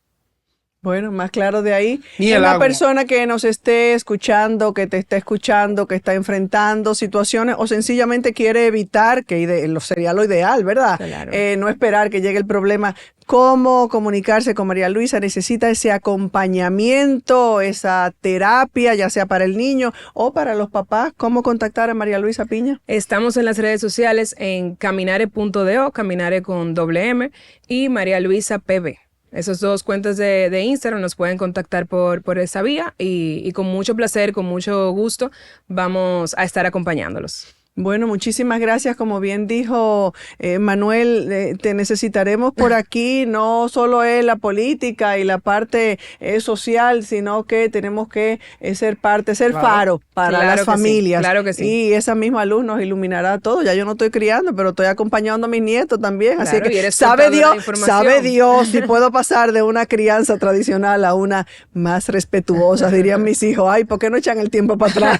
Bueno, más claro de ahí. Ni el una agua. persona que nos esté escuchando, que te esté escuchando, que está enfrentando situaciones o sencillamente quiere evitar, que sería lo ideal, ¿verdad? Claro. No esperar que llegue el problema. ¿Cómo comunicarse con María Luisa? Necesita ese acompañamiento, esa terapia, ya sea para el niño o para los papás. ¿Cómo contactar a María Luisa Piña? Estamos en las redes sociales en caminare.do, caminare con doble M, y María Luisa PB. Esas 2 cuentas de Instagram nos pueden contactar por esa vía y con mucho placer, con mucho gusto, vamos a estar acompañándolos. Bueno, muchísimas gracias. Como bien dijo Manuel, te necesitaremos por aquí. No solo es la política y la parte social, sino que tenemos que ser faro para las familias. Sí, claro que sí. Y esa misma luz nos iluminará a todos. Ya yo no estoy criando, pero estoy acompañando a mis nietos también. Claro, así que sabe Dios si puedo pasar de una crianza tradicional a una más respetuosa. Dirían mis hijos, ay, ¿por qué no echan el tiempo para atrás?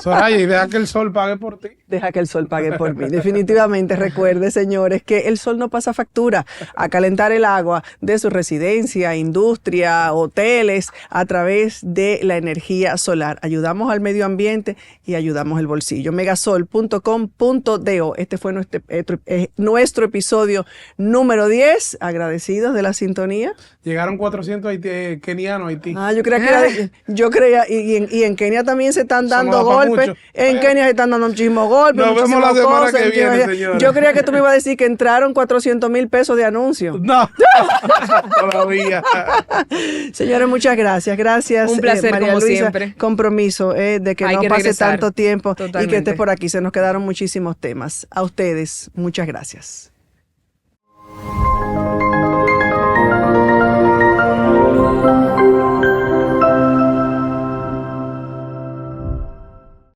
Soraya, y deja que el sol pague por ti. Deja que el sol pague por mí. Definitivamente recuerde, señores, que el sol no pasa factura. A calentar el agua de su residencia, industria, hoteles, a través de la energía solar. Ayudamos al medio ambiente y ayudamos el bolsillo. Megasol.com.do. Este fue nuestro episodio número 10. Agradecidos de la sintonía. Llegaron 400 kenianos a Haití. Yo creía, y en Kenia también se están dando golpes. En Kenia se están dando muchísimos golpes. Nos vemos la semana que viene, señores. Yo creía que tú me ibas a decir que entraron 400,000 pesos de anuncio. No, todavía. Señores, muchas gracias. Gracias, un placer, María como Luisa. siempre. Compromiso de que no pase regresar. tanto tiempo Totalmente. y que estés por aquí. Se nos quedaron muchísimos temas. A ustedes, muchas gracias.